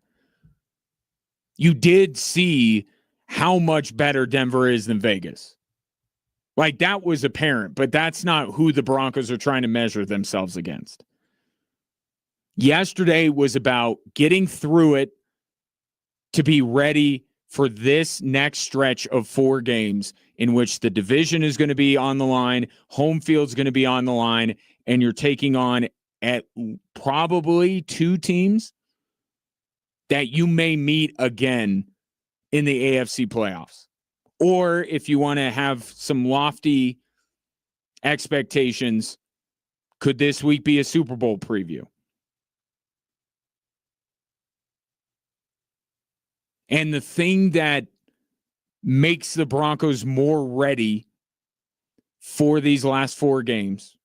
You did see how much better Denver is than Vegas. Like, that was apparent, but that's not who the Broncos are trying to measure themselves against. Yesterday was about getting through it to be ready for this next stretch of 4 games in which the division is going to be on the line, home field's going to be on the line, and you're taking on at probably 2 teams that you may meet again in the AFC playoffs. Or if you want to have some lofty expectations, could this week be a Super Bowl preview? And the thing that makes the Broncos more ready for these last 4 games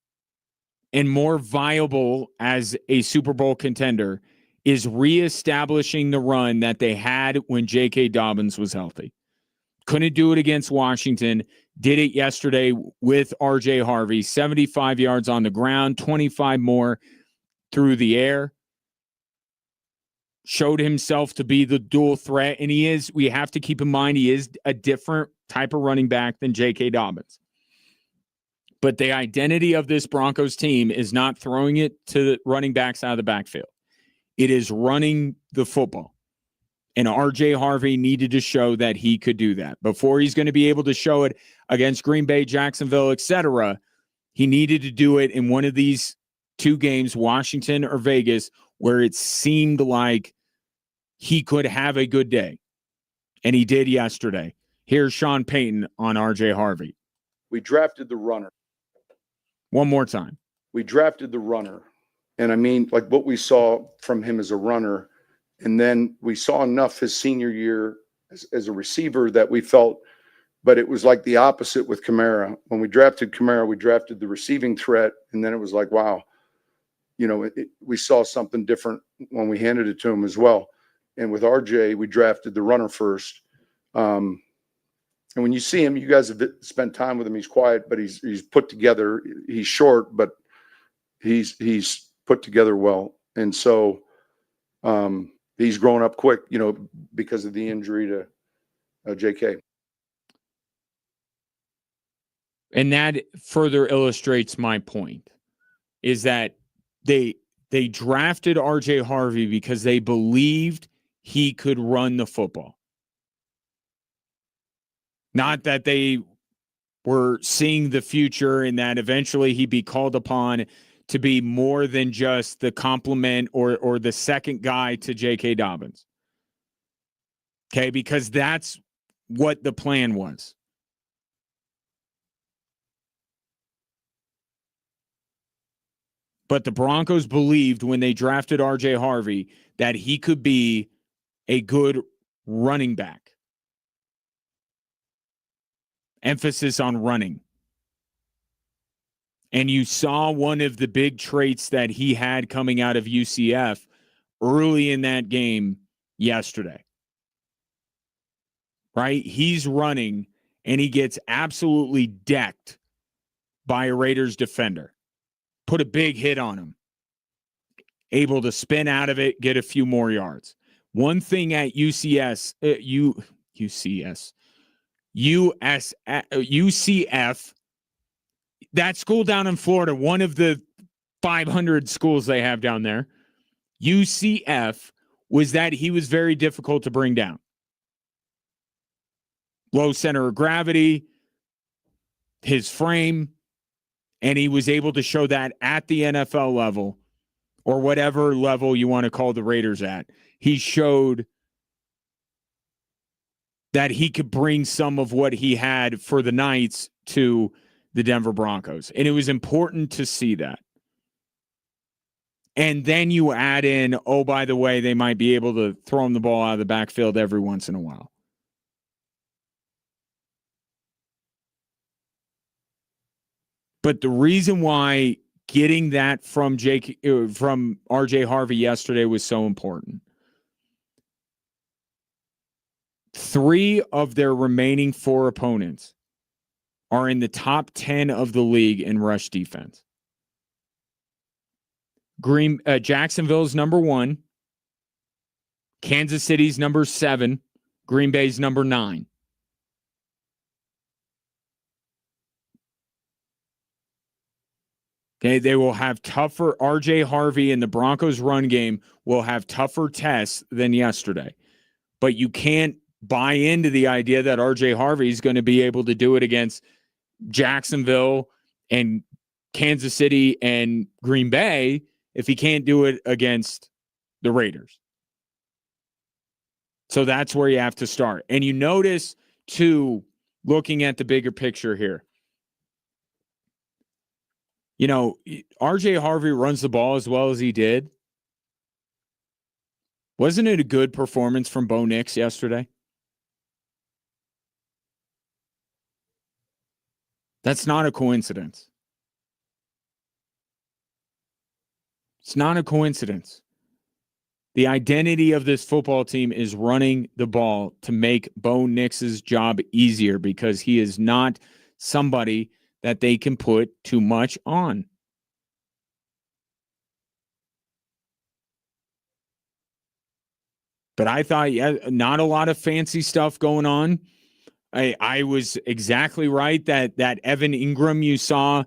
and more viable as a Super Bowl contender is reestablishing the run that they had when J.K. Dobbins was healthy. Couldn't do it against Washington. Did it yesterday with R.J. Harvey. 75 yards on the ground, 25 more through the air. Showed himself to be the dual threat. And we have to keep in mind, he is a different type of running back than J.K. Dobbins. But the identity of this Broncos team is not throwing it to the running backs out of the backfield. It is running the football. And R.J. Harvey needed to show that he could do that. Before he's going to be able to show it against Green Bay, Jacksonville, etc., he needed to do it in one of these 2 games, Washington or Vegas, where it seemed like he could have a good day. And he did yesterday. Here's Sean Payton on R.J. Harvey. We drafted the runner. One more time. We drafted the runner. And I mean, like what we saw from him as a runner, and then we saw enough his senior year as a receiver that we felt but it was like the opposite with Kamara. When we drafted Kamara, we drafted the receiving threat, and then it was like, wow, we saw something different when we handed it to him as well. And with RJ, we drafted the runner first. And when you see him, you guys have spent time with him. He's quiet, but he's put together. He's short, but he's put together well. And so he's grown up quick, because of the injury to JK. And that further illustrates my point, is that they drafted RJ Harvey because they believed he could run the football. Not that they were seeing the future and that eventually he'd be called upon to be more than just the complement or the second guy to J.K. Dobbins. Okay, because that's what the plan was. But the Broncos believed when they drafted RJ Harvey that he could be a good running back. Emphasis on running. And you saw one of the big traits that he had coming out of UCF early in that game yesterday. Right? He's running and he gets absolutely decked by a Raiders defender. Put a big hit on him. Able to spin out of it, get a few more yards. One thing at UCF, that school down in Florida, one of the 500 schools they have down there, UCF, was that he was very difficult to bring down. Low center of gravity, his frame, and he was able to show that at the NFL level, or whatever level you want to call the Raiders at. He showed that he could bring some of what he had for the Knights to the Denver Broncos. And it was important to see that. And then you add in, oh, by the way, they might be able to throw him the ball out of the backfield every once in a while. But the reason why getting that from RJ Harvey yesterday was so important. 3 of their remaining 4 opponents are in the top 10 of the league in rush defense. Jacksonville's number 1. Kansas City's number 7. Green Bay's number 9. They will have tougher. RJ Harvey and the Broncos run game will have tougher tests than yesterday. But you can't buy into the idea that RJ Harvey is going to be able to do it against Jacksonville and Kansas City and Green Bay if he can't do it against the Raiders. So that's where you have to start. And you notice, too, looking at the bigger picture here, RJ Harvey runs the ball as well as he did. Wasn't it a good performance from Bo Nix yesterday? That's not a coincidence. It's not a coincidence. The identity of this football team is running the ball to make Bo Nix's job easier because he is not somebody that they can put too much on. But I thought, not a lot of fancy stuff going on. I was exactly right that Evan Ingram you saw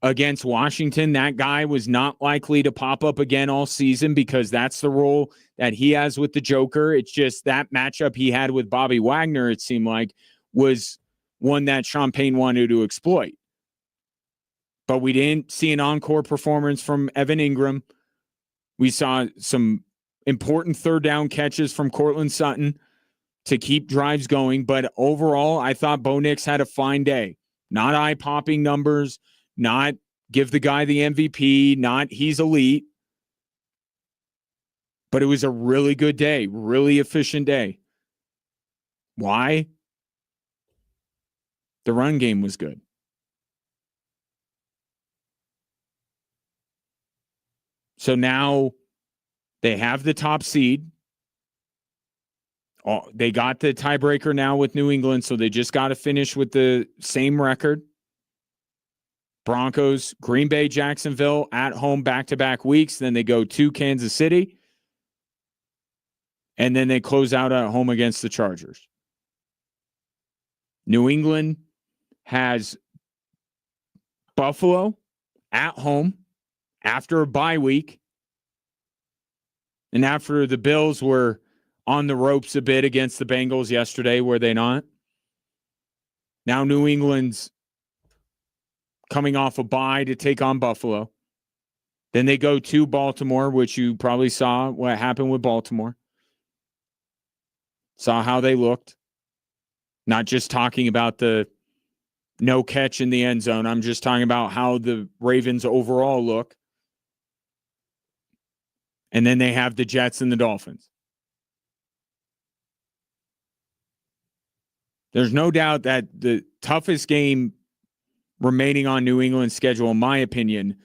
against Washington, that guy was not likely to pop up again all season because that's the role that he has with the Joker. It's just that matchup he had with Bobby Wagner, it seemed like, was one that Sean Payne wanted to exploit. But we didn't see an encore performance from Evan Ingram. We saw some important third down catches from Cortland Sutton to keep drives going. But overall, I thought Bo Nix had a fine day. Not eye-popping numbers, not give the guy the MVP, not he's elite. But it was a really good day, really efficient day. Why? The run game was good. So now they have the top seed. They got the tiebreaker now with New England, so they just got to finish with the same record. Broncos, Green Bay, Jacksonville at home back-to-back weeks. Then they go to Kansas City. And then they close out at home against the Chargers. New England has Buffalo at home after a bye week. And after the Bills were on the ropes a bit against the Bengals yesterday, were they not? Now New England's coming off a bye to take on Buffalo. Then they go to Baltimore, which you probably saw what happened with Baltimore. Saw how they looked. Not just talking about the no catch in the end zone. I'm just talking about how the Ravens overall look. And then they have the Jets and the Dolphins. There's no doubt that the toughest game remaining on New England's schedule, in my opinion,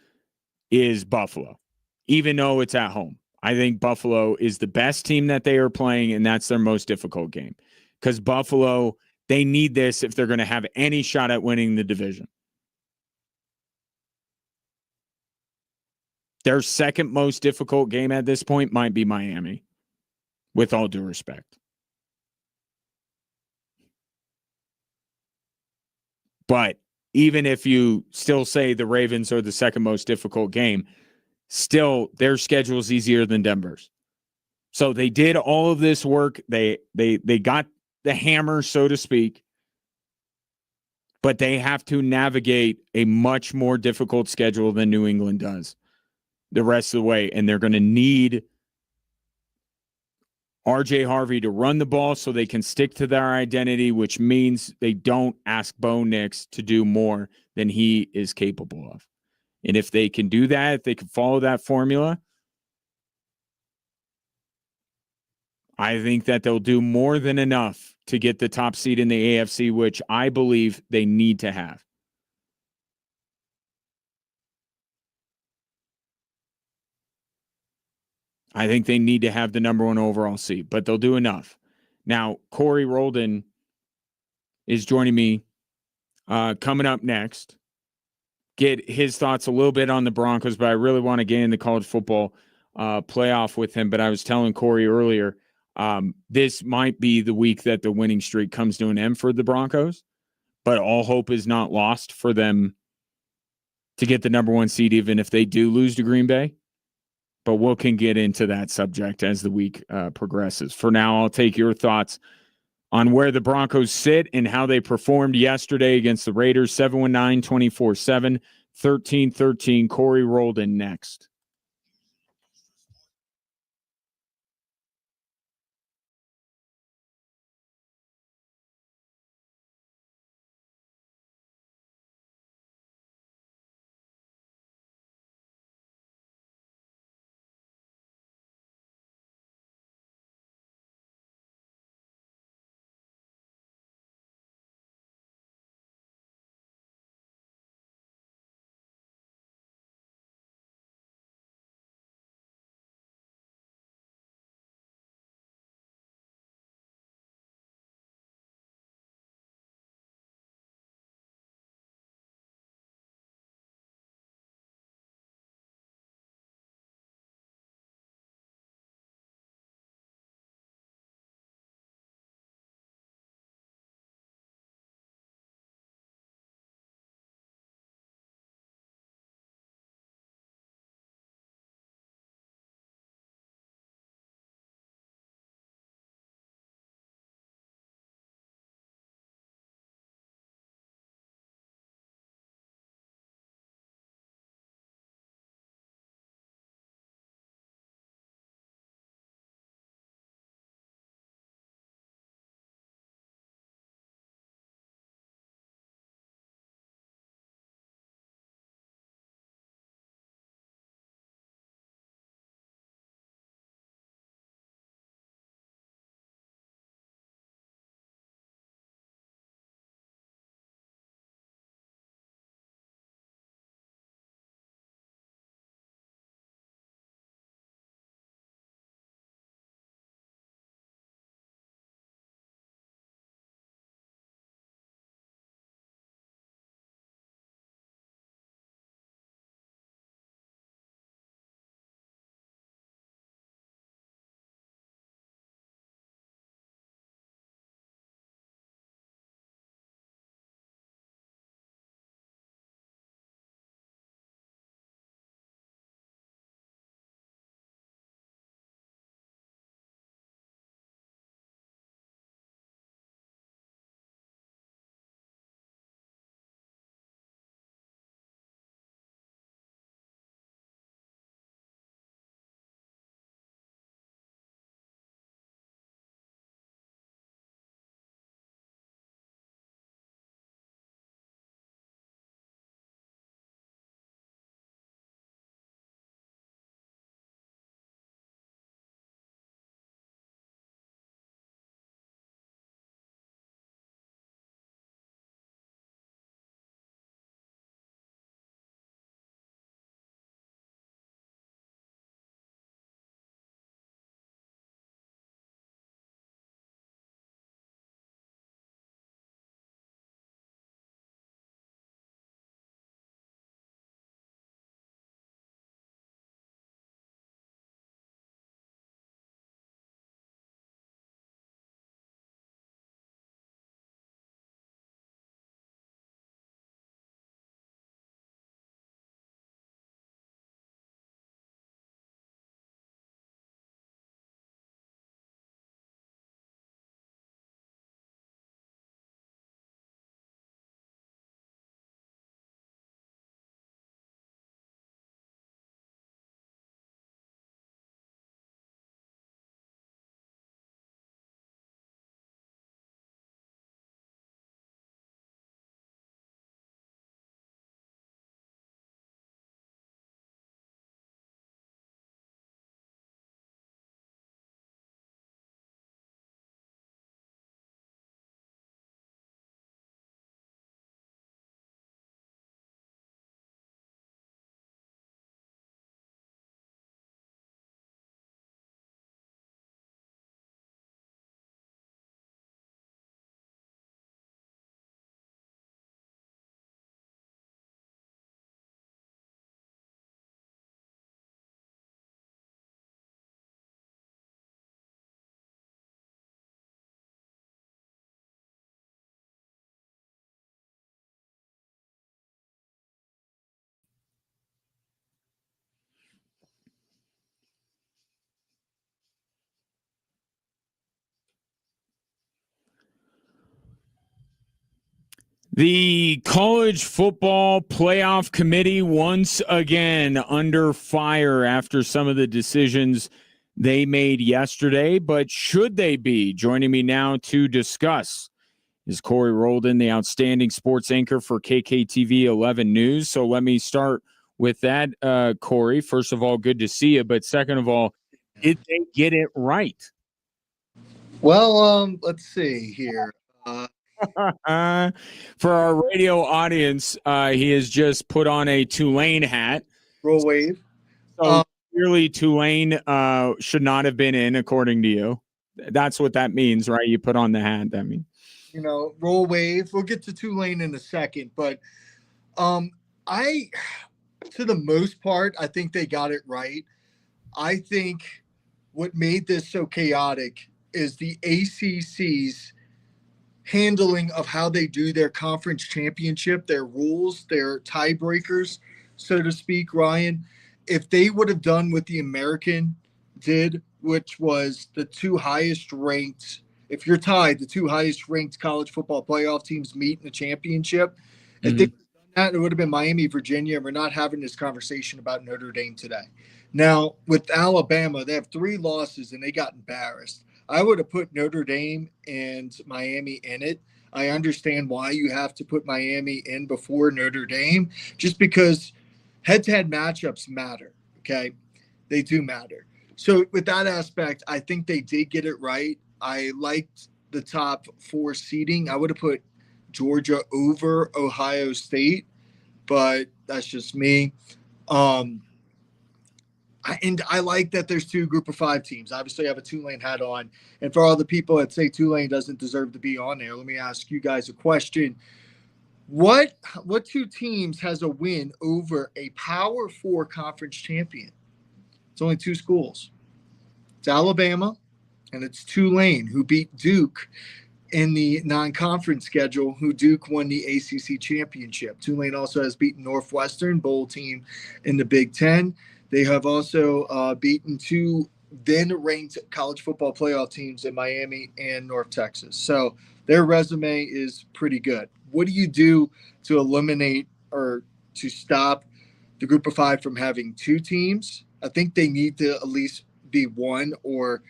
is Buffalo, even though it's at home. I think Buffalo is the best team that they are playing, and that's their most difficult game. Because Buffalo, they need this if they're going to have any shot at winning the division. Their second most difficult game at this point might be Miami, with all due respect. But even if you still say the Ravens are the second most difficult game, still their schedule is easier than Denver's. So they did all of this work. They got the hammer, so to speak, but they have to navigate a much more difficult schedule than New England does the rest of the way. And they're going to need RJ Harvey to run the ball so they can stick to their identity, which means they don't ask Bo Nix to do more than he is capable of. And if they can do that, if they can follow that formula, I think that they'll do more than enough to get the top seed in the AFC, which I believe they need to have. I think they need to have the number one overall seed, but they'll do enough. Now, Corey Roldan is joining me coming up next. Get his thoughts a little bit on the Broncos, but I really want to get in the college football playoff with him. But I was telling Corey earlier, this might be the week that the winning streak comes to an end for the Broncos, but all hope is not lost for them to get the number one seed, even if they do lose to Green Bay. But we can get into that subject as the week progresses. For now, I'll take your thoughts on where the Broncos sit and how they performed yesterday against the Raiders. 719-24-7, 13-13. Corey Roldan next. The college football playoff committee once again under fire after some of the decisions they made yesterday, but should they be? Joining me now to discuss is Corey Roldan, the outstanding sports anchor for KKTV 11 News. So let me start with that, Corey. First of all, good to see you. But second of all, did they get it right? Well, let's see here. For our radio audience, he has just put on a Tulane hat. Roll wave. So clearly Tulane should not have been in, according to you. That's what that means, right? You put on the hat. That means, roll wave. We'll get to Tulane in a second, but to the most part, I think they got it right. I think what made this so chaotic is the ACC's handling of how they do their conference championship, their rules, their tiebreakers, so to speak, Ryan. If they would have done what the American did, which was the two highest ranked, if you're tied, the two highest ranked college football playoff teams meet in the championship. If they would have done that, it would have been Miami, Virginia, and we're not having this conversation about Notre Dame today. Now, with Alabama, they have 3 losses and they got embarrassed. I would have put Notre Dame and Miami in it. I understand why you have to put Miami in before Notre Dame, just because head-to-head matchups matter, okay? They do matter. So with that aspect, I think they did get it right. I liked the top 4 seeding. I would have put Georgia over Ohio State, but that's just me. I like that there's 2 group of 5 teams. Obviously, I have a Tulane hat on. And for all the people that say Tulane doesn't deserve to be on there, let me ask you guys a question. What 2 teams has a win over a Power 4 conference champion? It's only 2 schools. It's Alabama, and it's Tulane, who beat Duke in the non-conference schedule, who Duke won the ACC championship. Tulane also has beaten Northwestern, bowl team in the Big Ten. They have also beaten 2 then-ranked college football playoff teams in Miami and North Texas. So their resume is pretty good. What do you do to eliminate or to stop the group of 5 from having 2 teams? I think they need to at least be 1 or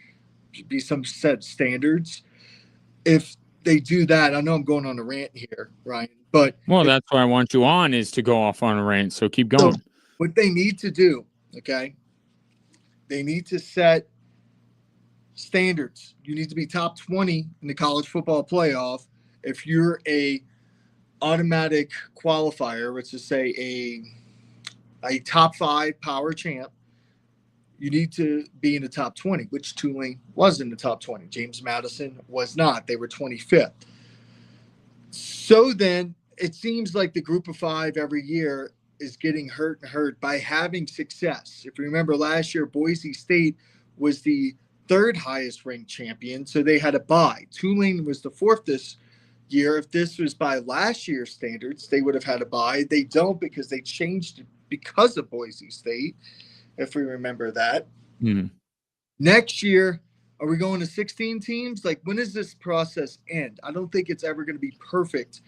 be some set standards. If they do that, I know I'm going on a rant here, Ryan, but that's why I want you on, is to go off on a rant. So keep going. So what they need to do, okay? They need to set standards. You need to be top 20 in the college football playoff. If you're a automatic qualifier, let's just say a top 5 power champ, you need to be in the top 20, which Tulane was in the top 20. James Madison was not. They were 25th. So then it seems like the group of 5 every year is getting hurt by having success. If you remember last year, Boise State was the 3rd highest ranked champion, so they had a bye. Tulane was the 4th this year. If this was by last year's standards, they would have had a bye. They don't, because they changed it because of Boise State, if we remember that. Next year, are we going to 16 teams? Like, when does this process end? I don't think it's ever going to be perfect.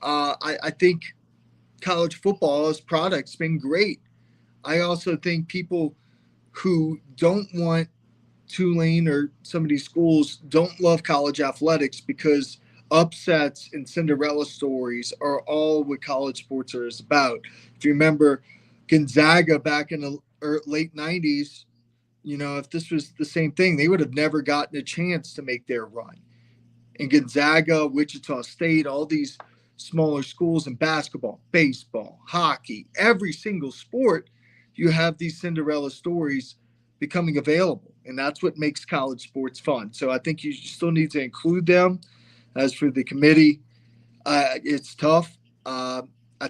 I think college football as product's been great. I also think people who don't want Tulane or some of these schools don't love college athletics, because upsets and Cinderella stories are all what college sports is about. If you remember Gonzaga back in the late 90s, if this was the same thing, they would have never gotten a chance to make their run. And Gonzaga, Wichita State, all these smaller schools in basketball, baseball, hockey, every single sport, you have these Cinderella stories becoming available. And that's what makes college sports fun. So I think you still need to include them. As for the committee, it's tough. I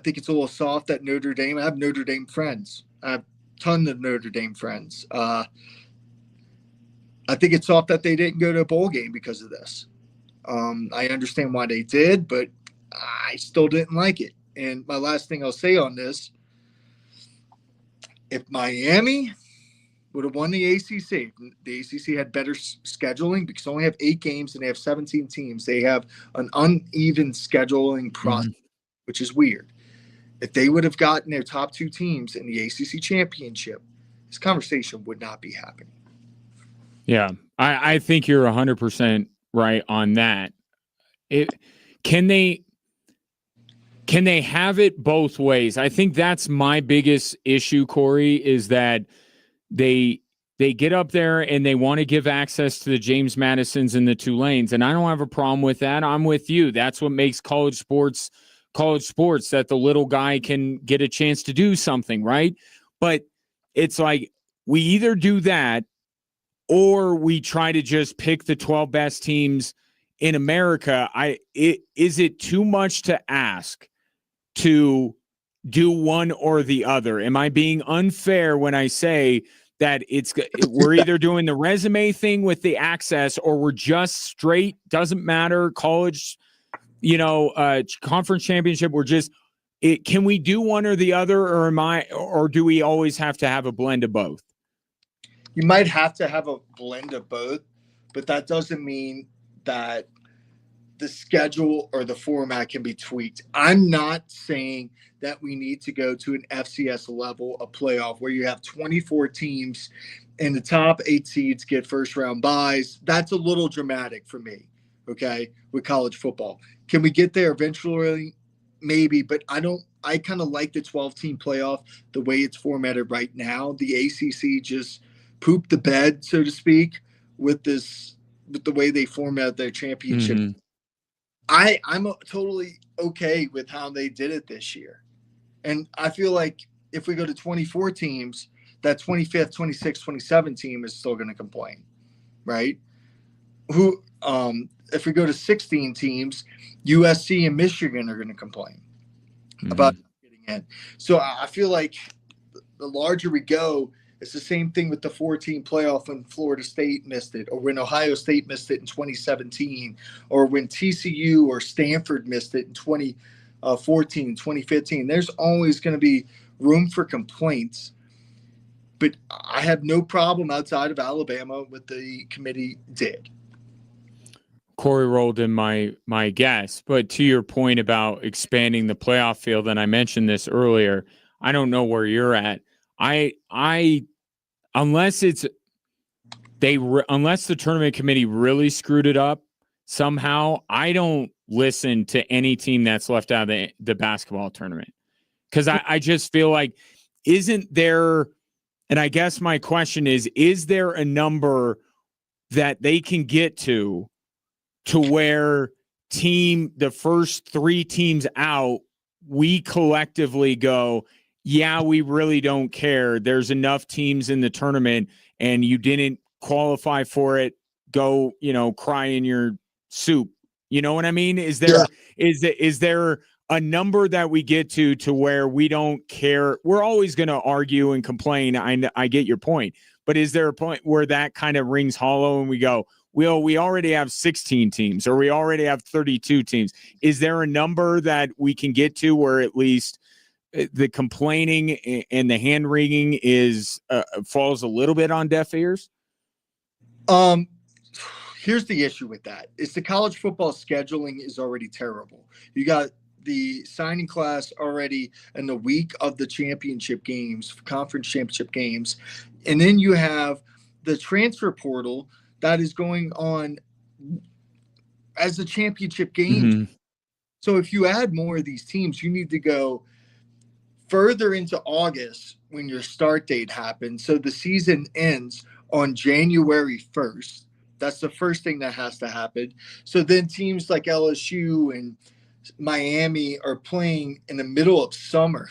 think it's a little soft at Notre Dame. I have Notre Dame friends. I have a ton of Notre Dame friends. I think it's soft that they didn't go to a bowl game because of this. I understand why they did, but I still didn't like it. And my last thing I'll say on this, if Miami would have won the ACC had better scheduling, because they only have 8 games and they have 17 teams. They have an uneven scheduling process. which is weird. If they would have gotten their top two teams in the ACC championship, this conversation would not be happening. Yeah, I think you're 100% right on that. Can they have it both ways? I think that's my biggest issue, Corey, is that they get up there and they want to give access to the James Madisons and the Tulanes, and I don't have a problem with that. I'm with you. That's what makes college sports, that the little guy can get a chance to do something, right? But it's like we either do that or we try to just pick the 12 best teams in America. Is it too much to ask to do one or the other? Am I being unfair when I say that we're either doing the resume thing with the access, or we're just straight, doesn't matter, college, conference championship, can we do one or the other, or do we always have to have a blend of both? You might have to have a blend of both, but that doesn't mean that the schedule or the format can be tweaked. I'm not saying that we need to go to an FCS level, a playoff where you have 24 teams and the top 8 seeds get first round buys. That's a little dramatic for me, okay, with college football. Can we get there eventually? Maybe, but I kind of like the 12-team playoff the way it's formatted right now. The ACC just pooped the bed, so to speak, with the way they format their championship. Mm-hmm. I'm totally okay with how they did it this year. And I feel like if we go to 24 teams, that 25th, 26th, 27th team is still going to complain, right? If we go to 16 teams, USC and Michigan are going to complain about getting in. So I feel like the larger we go, it's the same thing with the 4-team playoff when Florida State missed it, or when Ohio State missed it in 2017, or when TCU or Stanford missed it in 2014, 2015. There's always going to be room for complaints. But I have no problem outside of Alabama what the committee did. Corey rolled in my guess, but to your point about expanding the playoff field, and I mentioned this earlier, I don't know where you're at. Unless the tournament committee really screwed it up somehow, I don't listen to any team that's left out of the basketball tournament, because I just feel like, isn't there? And I guess my question is there a number that they can get to where the first 3 teams out, we collectively go, yeah, we really don't care. There's enough teams in the tournament and you didn't qualify for it. Go, cry in your soup. You know what I mean? Is there a number that we get to where we don't care? We're always going to argue and complain. I get your point, but is there a point where that kind of rings hollow and we go, well, we already have 16 teams, or we already have 32 teams? Is there a number that we can get to where at least the complaining and the hand wringing falls a little bit on deaf ears? Here's the issue with that. It's the college football scheduling is already terrible. You got the signing class already in the week of the championship games, conference championship games. And then you have the transfer portal that is going on as the championship games. Mm-hmm. So if you add more of these teams, you need to go further into August when your start date happens. So the season ends on January 1st. That's the first thing that has to happen. So then teams like LSU and Miami are playing in the middle of summer,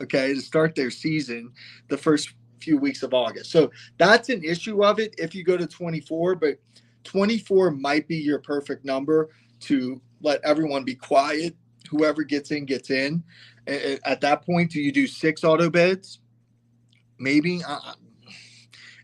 okay, to start their season the first few weeks of August. So that's an issue of it if you go to 24, but 24 might be your perfect number to let everyone be quiet. Whoever gets in, gets in. At that point, do you do 6 auto bids? Maybe.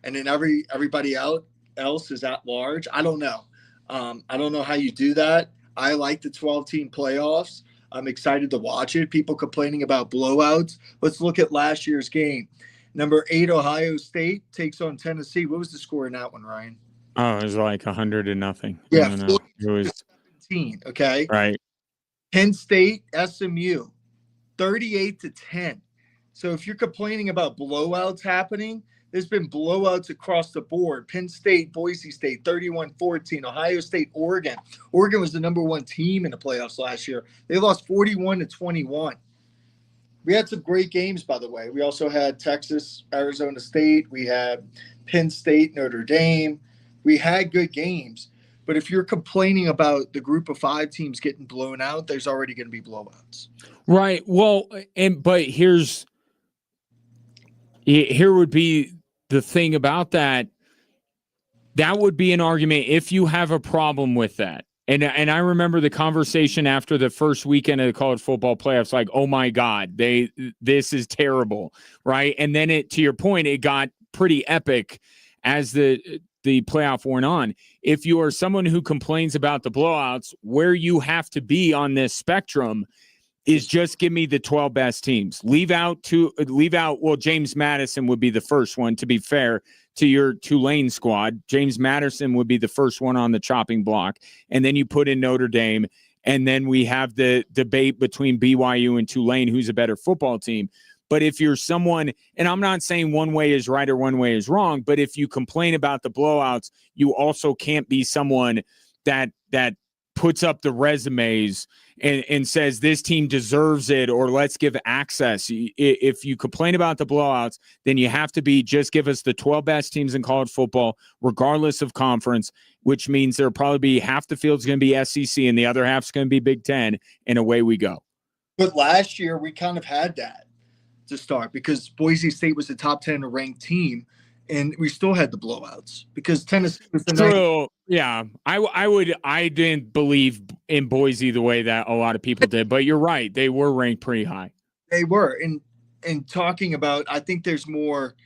And then everybody else is at large. I don't know. I don't know how you do that. I like the 12-team playoffs. I'm excited to watch it. People complaining about blowouts. Let's look at last year's game. Number 8, Ohio State takes on Tennessee. What was the score in that one, Ryan? Oh, it was like 100-0. Yeah, it was 17. Okay. Right. Penn State, SMU, 38-10. So if you're complaining about blowouts happening, there's been blowouts across the board. Penn State, Boise State, 31-14. Ohio State, Oregon. Oregon was the number one team in the playoffs last year. They lost 41-21. We had some great games, by the way. We also had Texas, Arizona State. We had Penn State, Notre Dame. We had good games. But if you're complaining about the group of 5 teams getting blown out, there's already going to be blowouts. Right. Well, but here would be the thing about that. That would be an argument if you have a problem with that. And I remember the conversation after the first weekend of the college football playoffs, like, oh my God, this is terrible, right? And then to your point, it got pretty epic as the playoff went on. If you are someone who complains about the blowouts, where you have to be on this spectrum is just give me the 12 best teams. Leave out, well, James Madison would be the first one, to be fair to your Tulane squad. James Madison would be the first one on the chopping block. And then you put in Notre Dame. And then we have the debate between BYU and Tulane, who's a better football team. But if you're someone, and I'm not saying one way is right or one way is wrong, but if you complain about the blowouts, you also can't be someone that puts up the resumes and says this team deserves it or let's give access. If you complain about the blowouts, then you have to be just give us the 12 best teams in college football, regardless of conference, which means there'll probably be half the field's going to be SEC and the other half's going to be Big Ten, and away we go. But last year we kind of had that to start because Boise State was the top 10 ranked team, and we still had the blowouts because Tennessee was the True. Yeah. I didn't believe in Boise the way that a lot of people did, but you're right. They were ranked pretty high. They were. And talking about, I think there's more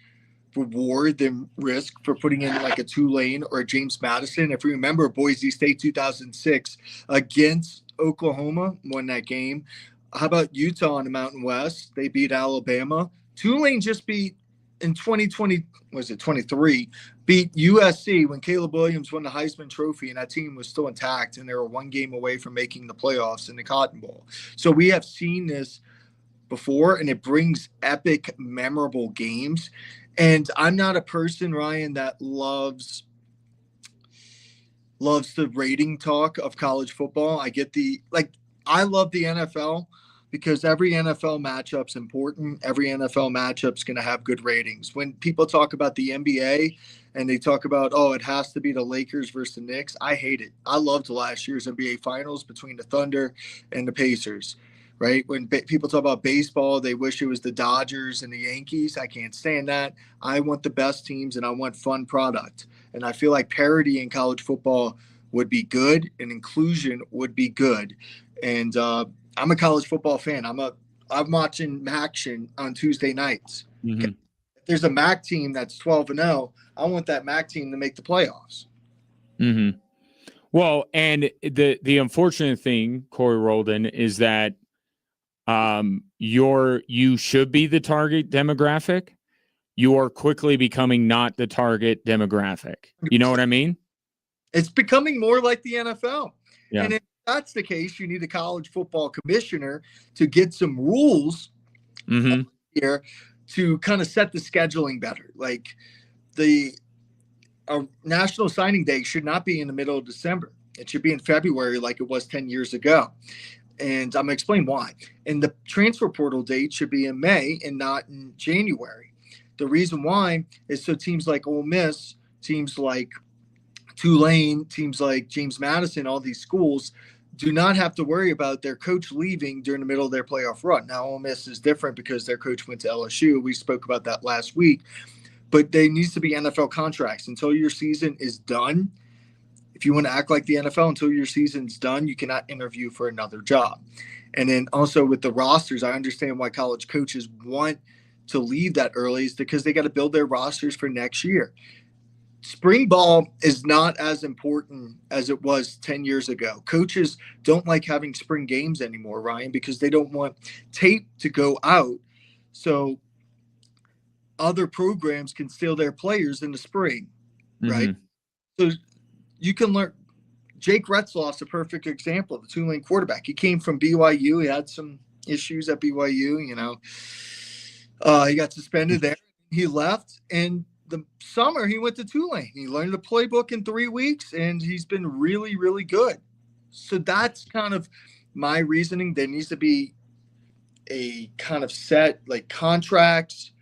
reward than risk for putting in like a Tulane or a James Madison. If you remember, Boise State 2006 against Oklahoma won that game. How about Utah in the Mountain West? They beat Alabama. Tulane just beat in 2020, was it 23, beat USC when Caleb Williams won the Heisman Trophy, and that team was still intact, and they were one game away from making the playoffs in the Cotton Bowl. So we have seen this before, and it brings epic, memorable games. And I'm not a person, Ryan, that loves the rating talk of college football. I love the NFL because every NFL matchup's important. Every NFL matchup's going to have good ratings. When people talk about the NBA and they talk about, oh, it has to be the Lakers versus the Knicks, I hate it. I loved last year's NBA Finals between the Thunder and the Pacers, right? When people talk about baseball, they wish it was the Dodgers and the Yankees. I can't stand that. I want the best teams and I want fun product. And I feel like parity in college football would be good and inclusion would be good. And I'm a college football fan. I'm watching MACtion on Tuesday nights. Mm-hmm. If there's a MAC team that's 12-0, I want that MAC team to make the playoffs. Mm-hmm. Well, and the unfortunate thing, Corey Roldan, is that you should be the target demographic. You are quickly becoming not the target demographic. You know what I mean? It's becoming more like the NFL. Yeah. And if that's the case, you need a college football commissioner to get some rules here to kind of set the scheduling better. Like the National Signing Day should not be in the middle of December. It should be in February like it was 10 years ago. And I'm going to explain why. And the transfer portal date should be in May and not in January. The reason why is so teams like Ole Miss, teams like Tulane, teams like James Madison, all these schools do not have to worry about their coach leaving during the middle of their playoff run. Now, Ole Miss is different because their coach went to LSU. We spoke about that last week. But there needs to be NFL contracts until your season is done. If you want to act like the NFL until your season's done, you cannot interview for another job. And then also with the rosters, I understand why college coaches want to leave that early is because they got to build their rosters for next year. Spring ball is not as important as it was 10 years ago. Coaches don't like having spring games anymore, Ryan, because they don't want tape to go out. So other programs can steal their players in the spring, right? So you can learn. Jake Retzloff's a perfect example of a Tulane quarterback. He came from BYU. He had some issues at BYU, he got suspended there. He left, and the summer he went to Tulane. He learned the playbook in 3 weeks, and he's been really, really good. So that's kind of my reasoning. There needs to be a kind of set like contracts.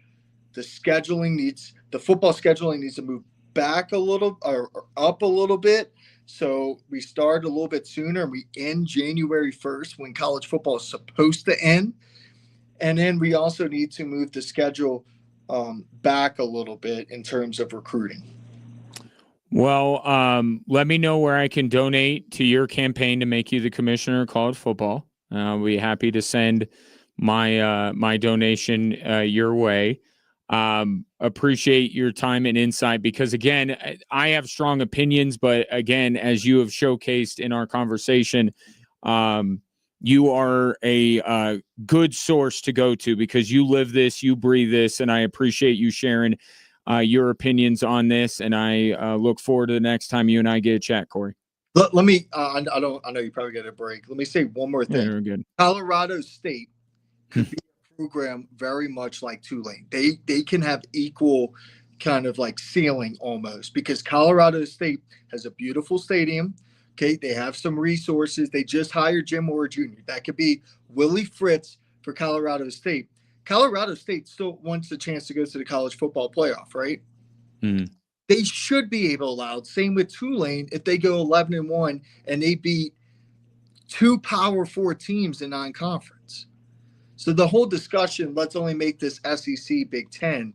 The football scheduling needs to move back a little or up a little bit. So we start a little bit sooner and we end January 1st when college football is supposed to end. And then we also need to move the schedule back a little bit in terms of recruiting. Well, let me know where I can donate to your campaign to make you the commissioner of college football. I'll be happy to send my donation your way. Appreciate your time and insight because, again, I have strong opinions, but again, as you have showcased in our conversation, you are a good source to go to because you live this, you breathe this, and I appreciate you sharing your opinions on this. And I look forward to the next time you and I get a chat, Corey. Let me. I know you probably get a break. Let me say one more thing. Yeah, we're good. Colorado State could be a program very much like Tulane. They can have equal kind of like ceiling almost because Colorado State has a beautiful stadium. Okay, they have some resources. They just hired Jim Moore Jr. That could be Willie Fritz for Colorado State. Colorado State still wants a chance to go to the college football playoff, right? Mm-hmm. They should be able to allow. Same with Tulane if they go 11-1 and they beat 2 Power 4 teams in non-conference. So the whole discussion, let's only make this SEC Big Ten,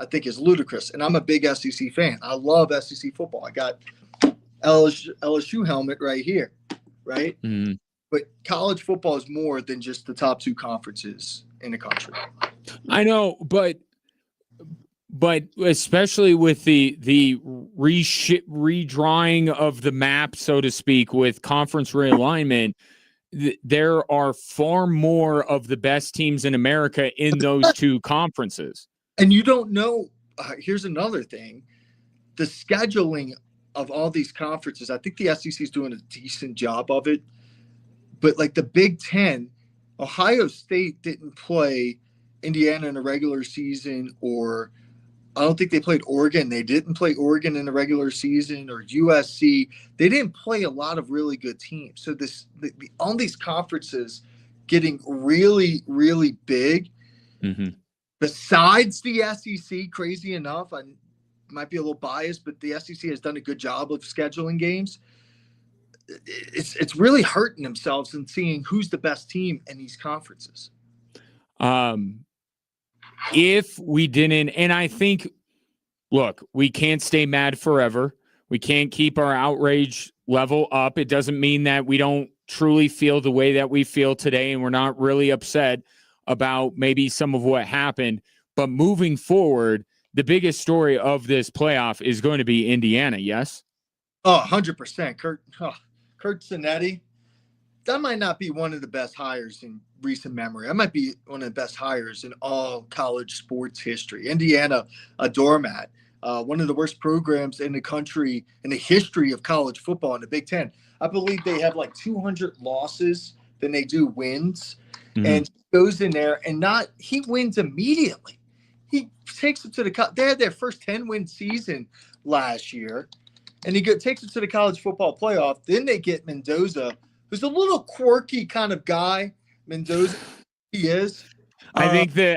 I think is ludicrous. And I'm a big SEC fan. I love SEC football. I got LSU helmet right here, right? Mm-hmm. But college football is more than just the top 2 conferences in the country. I know, but especially with the redrawing of the map, so to speak, with conference realignment, there are far more of the best teams in America in those 2 conferences. And you don't know. Here's another thing: the scheduling of all these conferences. I think the SEC is doing a decent job of it, but like the Big Ten, Ohio State didn't play Indiana in a regular season, or I don't think they played Oregon. They didn't play Oregon in the regular season, or USC. They didn't play a lot of really good teams. So all these conferences getting really, really big. Mm-hmm. Besides the SEC, crazy enough, I might be a little biased, but the SEC has done a good job of scheduling games. It's really hurting themselves in seeing who's the best team in these conferences. If we didn't, and I think, look, we can't stay mad forever. We can't keep our outrage level up. It doesn't mean that we don't truly feel the way that we feel today, and we're not really upset about maybe some of what happened. But moving forward, the biggest story of this playoff is going to be Indiana, yes? Oh, 100%. Kurt Cinetti, that might not be one of the best hires in recent memory. That might be one of the best hires in all college sports history. Indiana, a doormat, one of the worst programs in the country in the history of college football in the Big Ten. I believe they have like 200 losses than they do wins. Mm-hmm. And goes in there and he wins immediately. He takes them to they had their first 10-win season last year, and he takes it to the college football playoff. Then they get Mendoza, who's a little quirky kind of guy. Mendoza, he is. I think the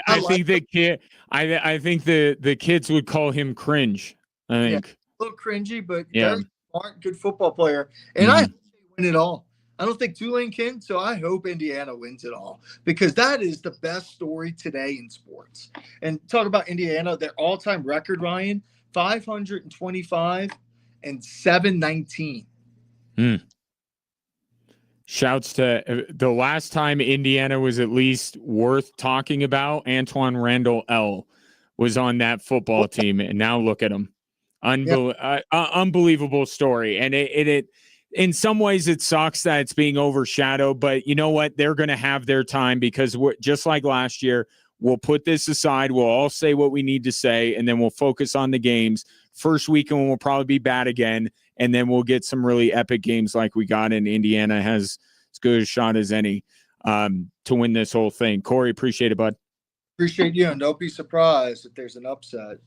kids would call him cringe. I think a little cringy, but very smart, good football player. And I hope they win it all. I don't think Tulane can, so I hope Indiana wins it all because that is the best story today in sports. And talk about Indiana, their all-time record, Ryan, 525 and 719. Shouts to the last time Indiana was at least worth talking about. Antoine Randall L. was on that football team, and now look at him. Unbelievable story. And it in some ways it sucks that it's being overshadowed, but you know what? They're going to have their time because just like last year, we'll put this aside. We'll all say what we need to say, and then we'll focus on the games. First weekend will probably be bad again, and then we'll get some really epic games like we got in Indiana. Has as good a shot as any to win this whole thing. Corey, appreciate it, bud. Appreciate you, and don't be surprised if there's an upset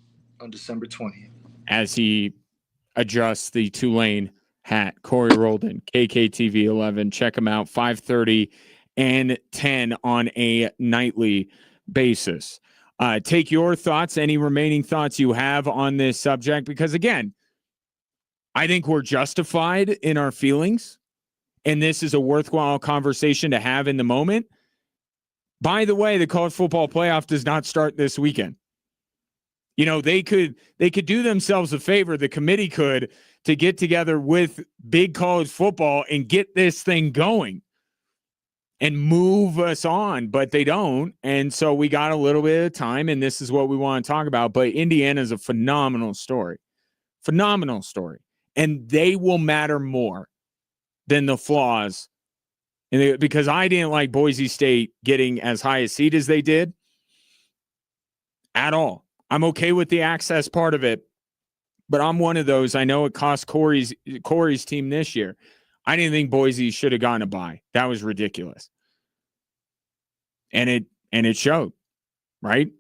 on December 20th. As he adjusts the Tulane hat, Corey Roldan, KKTV 11. Check him out, 5:30 and 10 on a nightly basis. Take your thoughts, any remaining thoughts you have on this subject, because again, I think we're justified in our feelings, and this is a worthwhile conversation to have in the moment. By the way, the college football playoff does not start this weekend. You know, they could do themselves a favor, the committee could, to get together with big college football and get this thing going and move us on, but they don't. And so we got a little bit of time, and this is what we want to talk about. But Indiana is a phenomenal story. Phenomenal story. And they will matter more than the flaws. And because I didn't like Boise State getting as high a seed as they did at all. I'm okay with the access part of it, but I'm one of those. I know it cost Corey's team this year. I didn't think Boise should have gotten a bye. That was ridiculous. And it showed, right? It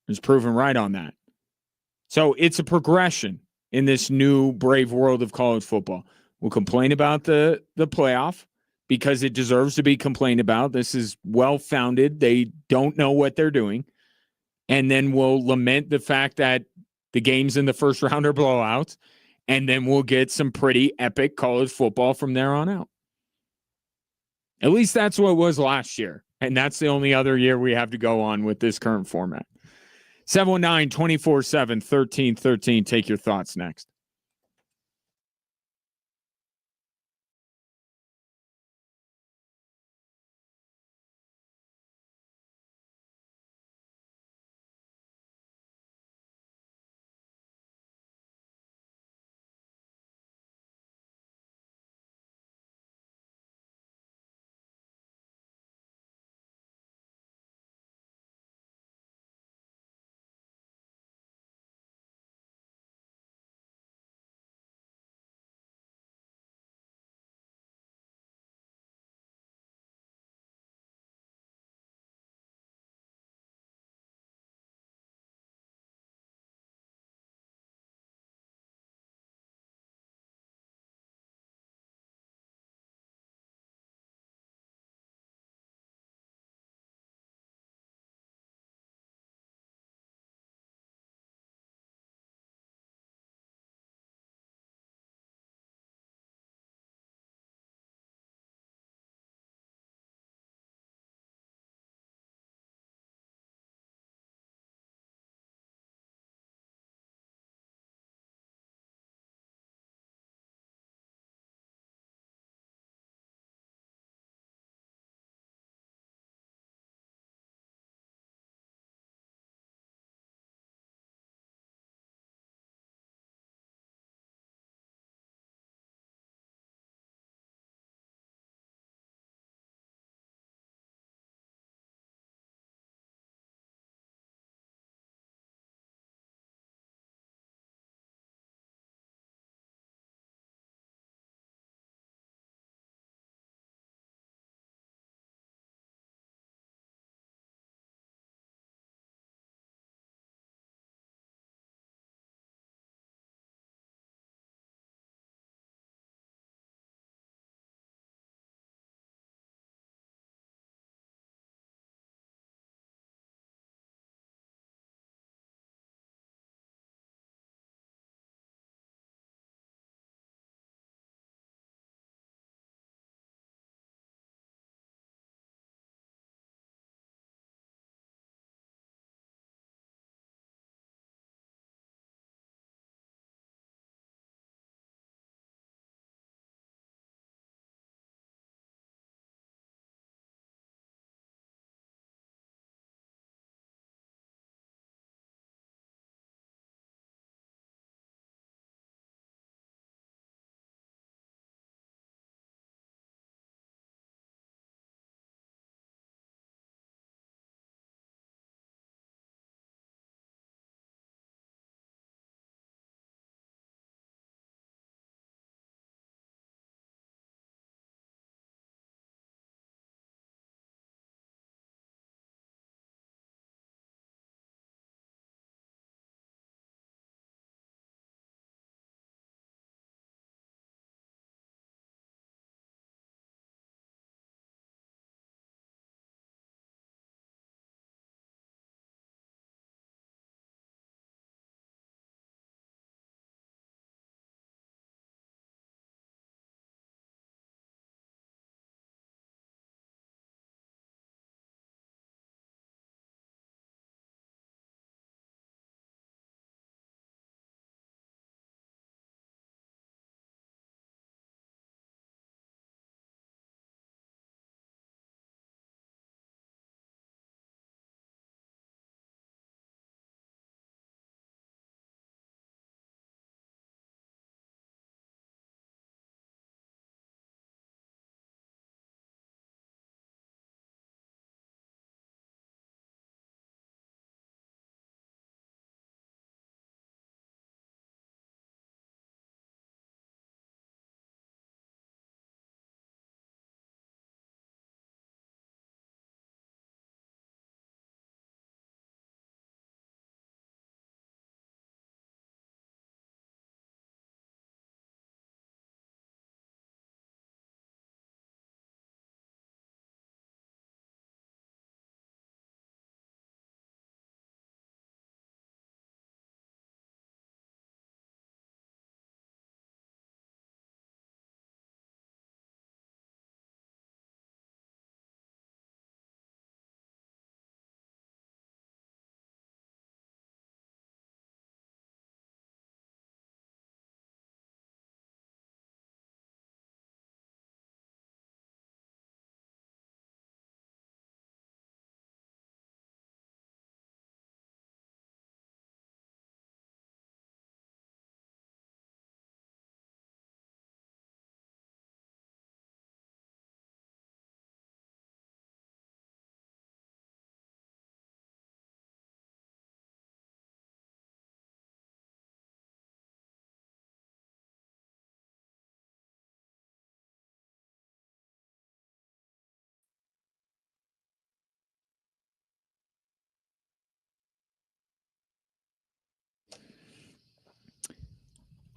was proven right on that. So it's a progression in this new brave world of college football. We'll complain about the playoff because it deserves to be complained about. This is well-founded. They don't know what they're doing. And then we'll lament the fact that the games in the first round are blowouts. And then we'll get some pretty epic college football from there on out. At least that's what it was last year. And that's the only other year we have to go on with this current format. 719-247-1313. Take your thoughts next.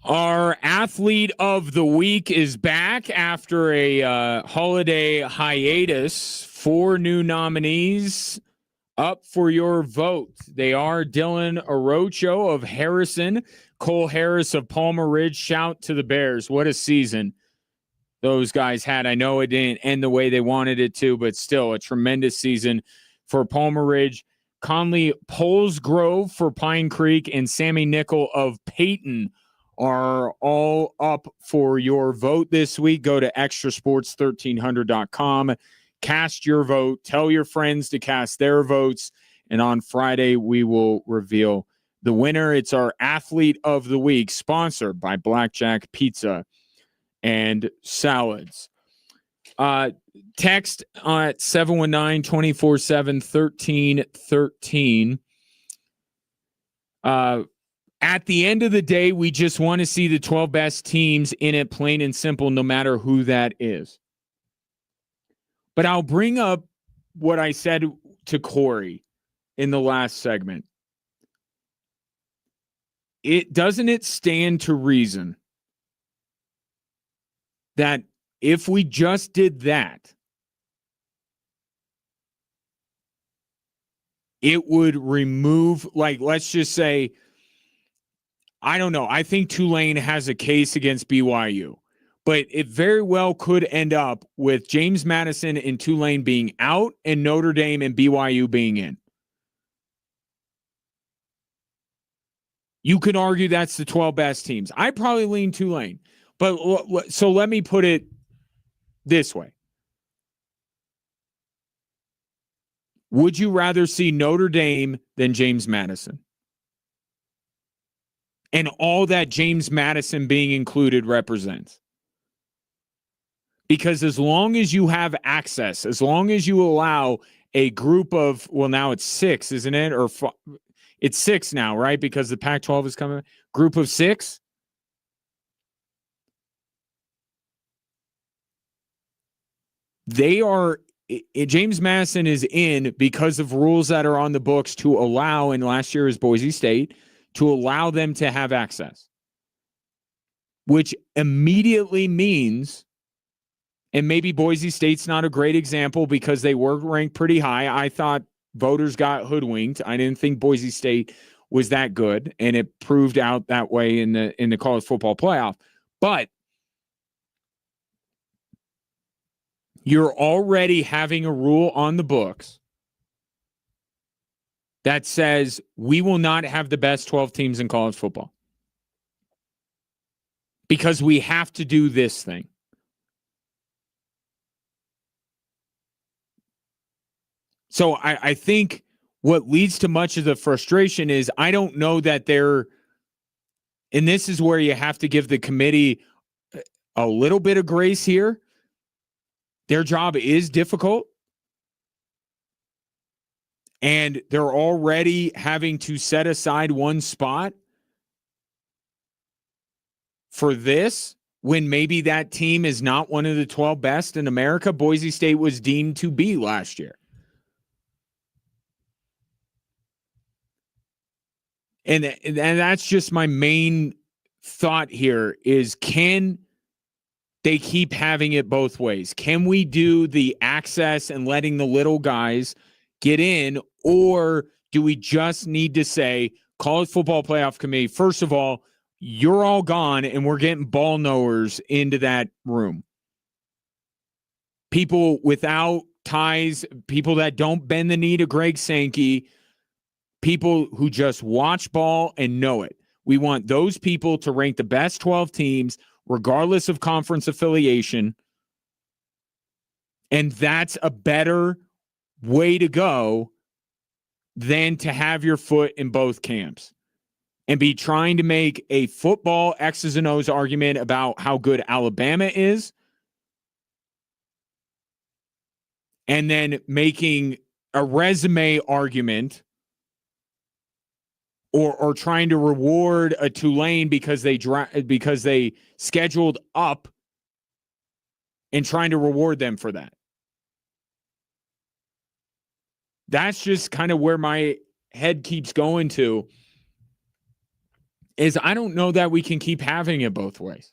Our athlete of the week is back after a holiday hiatus. 4 new nominees up for your vote. They are Dylan Arocho of Harrison, Cole Harris of Palmer Ridge. Shout to the Bears. What a season those guys had. I know it didn't end the way they wanted it to, but still a tremendous season for Palmer Ridge. Conley Polsgrove for Pine Creek and Sammy Nickel of Peyton are all up for your vote this week. Go to extrasports1300.com. Cast your vote. Tell your friends to cast their votes. And on Friday, we will reveal the winner. It's our athlete of the week, sponsored by Blackjack Pizza and Salads. Text at 719-247-1313. At the end of the day, we just want to see the 12 best teams in it, plain and simple, no matter who that is. But I'll bring up what I said to Corey in the last segment. Doesn't it stand to reason that if we just did that, it would remove, like, let's just say, I don't know. I think Tulane has a case against BYU, but it very well could end up with James Madison and Tulane being out and Notre Dame and BYU being in. You could argue that's the 12 best teams. I probably lean Tulane, but so let me put it this way. Would you rather see Notre Dame than James Madison? And all that James Madison being included represents. Because as long as you have access, as long as you allow a group of, well, now it's 6, isn't it? Or it's 6 now, right? Because the Pac-12 is coming. Group of 6. James Madison is in because of rules that are on the books to allow, and last year is Boise State, to allow them to have access. Which immediately means, and maybe Boise State's not a great example because they were ranked pretty high. I thought voters got hoodwinked. I didn't think Boise State was that good, and it proved out that way in the college football playoff. But you're already having a rule on the books that says we will not have the best 12 teams in college football because we have to do this thing. So I think what leads to much of the frustration is I don't know that they're, and this is where you have to give the committee a little bit of grace here. Their job is difficult. And they're already having to set aside one spot for this when maybe that team is not one of the 12 best in America. Boise State was deemed to be last year. And that's just my main thought here is, can they keep having it both ways? Can we do the access and letting the little guys get in, or do we just need to say, College Football Playoff Committee, first of all, you're all gone and we're getting ball knowers into that room. People without ties, people that don't bend the knee to Greg Sankey, people who just watch ball and know it. We want those people to rank the best 12 teams, regardless of conference affiliation. And that's a better way to go than to have your foot in both camps and be trying to make a football X's and O's argument about how good Alabama is, and then making a resume argument or trying to reward a Tulane because they scheduled up and trying to reward them for that. That's just kind of where my head keeps going to. is I don't know that we can keep having it both ways.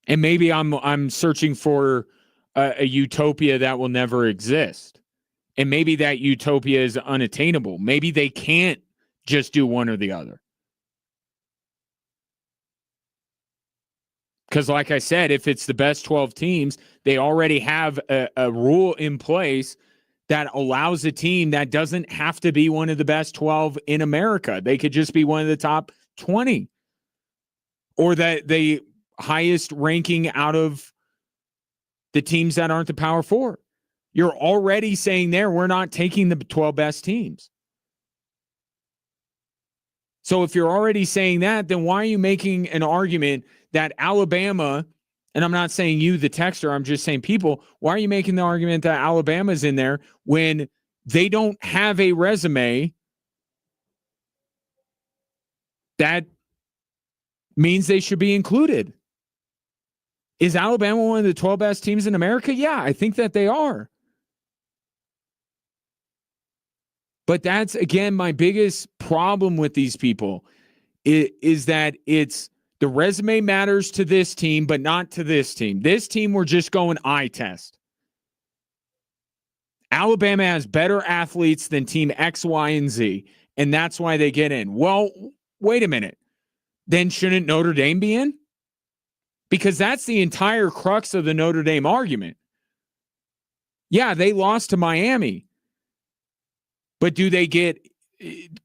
And maybe I'm searching for a utopia that will never exist. And maybe that utopia is unattainable. Maybe they can't just do one or the other. Because like I said, if it's the best 12 teams, they already have a rule in place that allows a team that doesn't have to be one of the best 12 in America. They could just be one of the top 20. Or that the highest ranking out of the teams that aren't the Power Four. You're already saying there, we're not taking the 12 best teams. So if you're already saying that, then why are you making an argument that Alabama, and I'm not saying you, the texter, I'm just saying people, why are you making the argument that Alabama's in there when they don't have a resume that means they should be included? Is Alabama one of the 12 best teams in America? Yeah, I think that they are. But that's, again, my biggest problem with these people is that it's the resume matters to this team, but not to this team. This team, we're just going eye test. Alabama has better athletes than team X, Y, and Z, and that's why they get in. Well, wait a minute. Then shouldn't Notre Dame be in? Because that's the entire crux of the Notre Dame argument. Yeah, they lost to Miami. But do they get,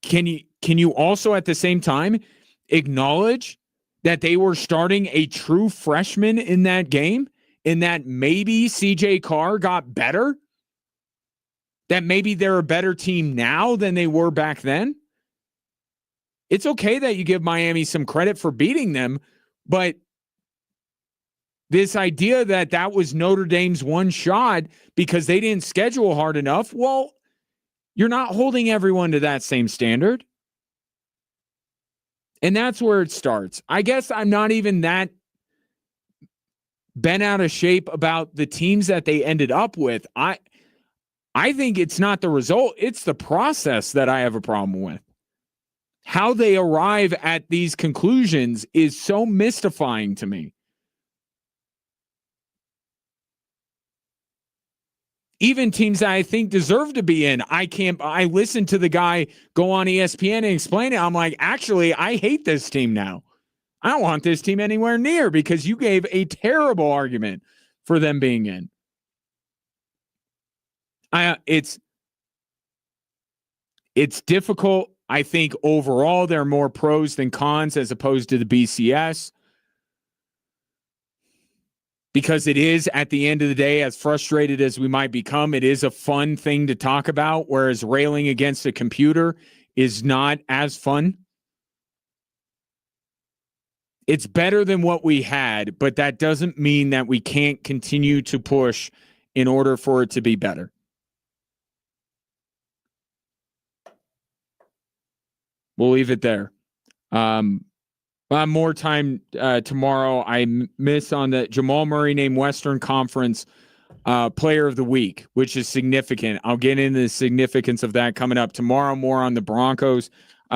can you also at the same time acknowledge that they were starting a true freshman in that game, and that maybe CJ Carr got better? That maybe they're a better team now than they were back then? It's okay that you give Miami some credit for beating them, but this idea that that was Notre Dame's one shot because they didn't schedule hard enough, well, you're not holding everyone to that same standard. And that's where it starts. I guess I'm not even that bent out of shape about the teams that they ended up with. I think it's not the result. It's the process that I have a problem with. How they arrive at these conclusions is so mystifying to me. Even teams that I think deserve to be in, I listened to the guy go on ESPN and explain it. I'm like, actually, I hate this team now. I don't want this team anywhere near because you gave a terrible argument for them being in. It's difficult. I think overall there are more pros than cons as opposed to the BCS. Because it is, at the end of the day, as frustrated as we might become, it is a fun thing to talk about, whereas railing against a computer is not as fun. It's better than what we had, but that doesn't mean that we can't continue to push in order for it to be better. We'll leave it there. More time tomorrow. I miss on the Jamal Murray named Western Conference Player of the Week, which is significant. I'll get into the significance of that coming up tomorrow. More on the Broncos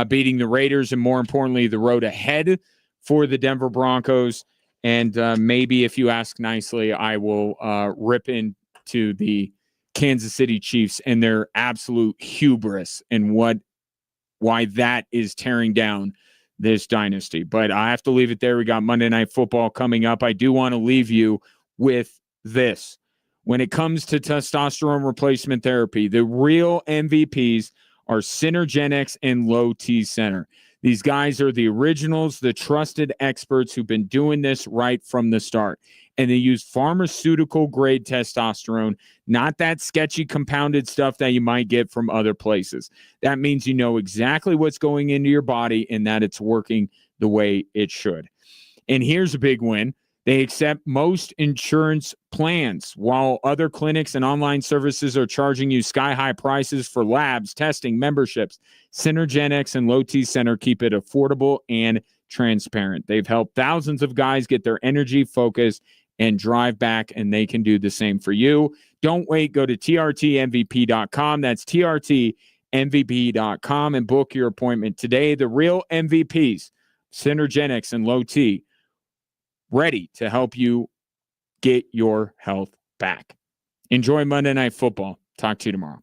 beating the Raiders, and more importantly, the road ahead for the Denver Broncos. And maybe if you ask nicely, I will rip into the Kansas City Chiefs and their absolute hubris and why that is tearing down this dynasty. But I have to leave it there. We got Monday Night Football coming up. I do want to leave you with this. When it comes to testosterone replacement therapy, the real MVPs are Synergenics and Low T Center. These guys are the originals, the trusted experts who've been doing this right from the start. And they use pharmaceutical-grade testosterone, not that sketchy compounded stuff that you might get from other places. That means you know exactly what's going into your body and that it's working the way it should. And here's a big win. They accept most insurance plans, while other clinics and online services are charging you sky-high prices for labs, testing, memberships. Synergenics and Low T Center keep it affordable and transparent. They've helped thousands of guys get their energy, focus, and drive back, and they can do the same for you. Don't wait. Go to trtmvp.com. That's MVP.com and book your appointment today. The real MVPs, Synergenics and Low T, ready to help you get your health back. Enjoy Monday Night Football. Talk to you tomorrow.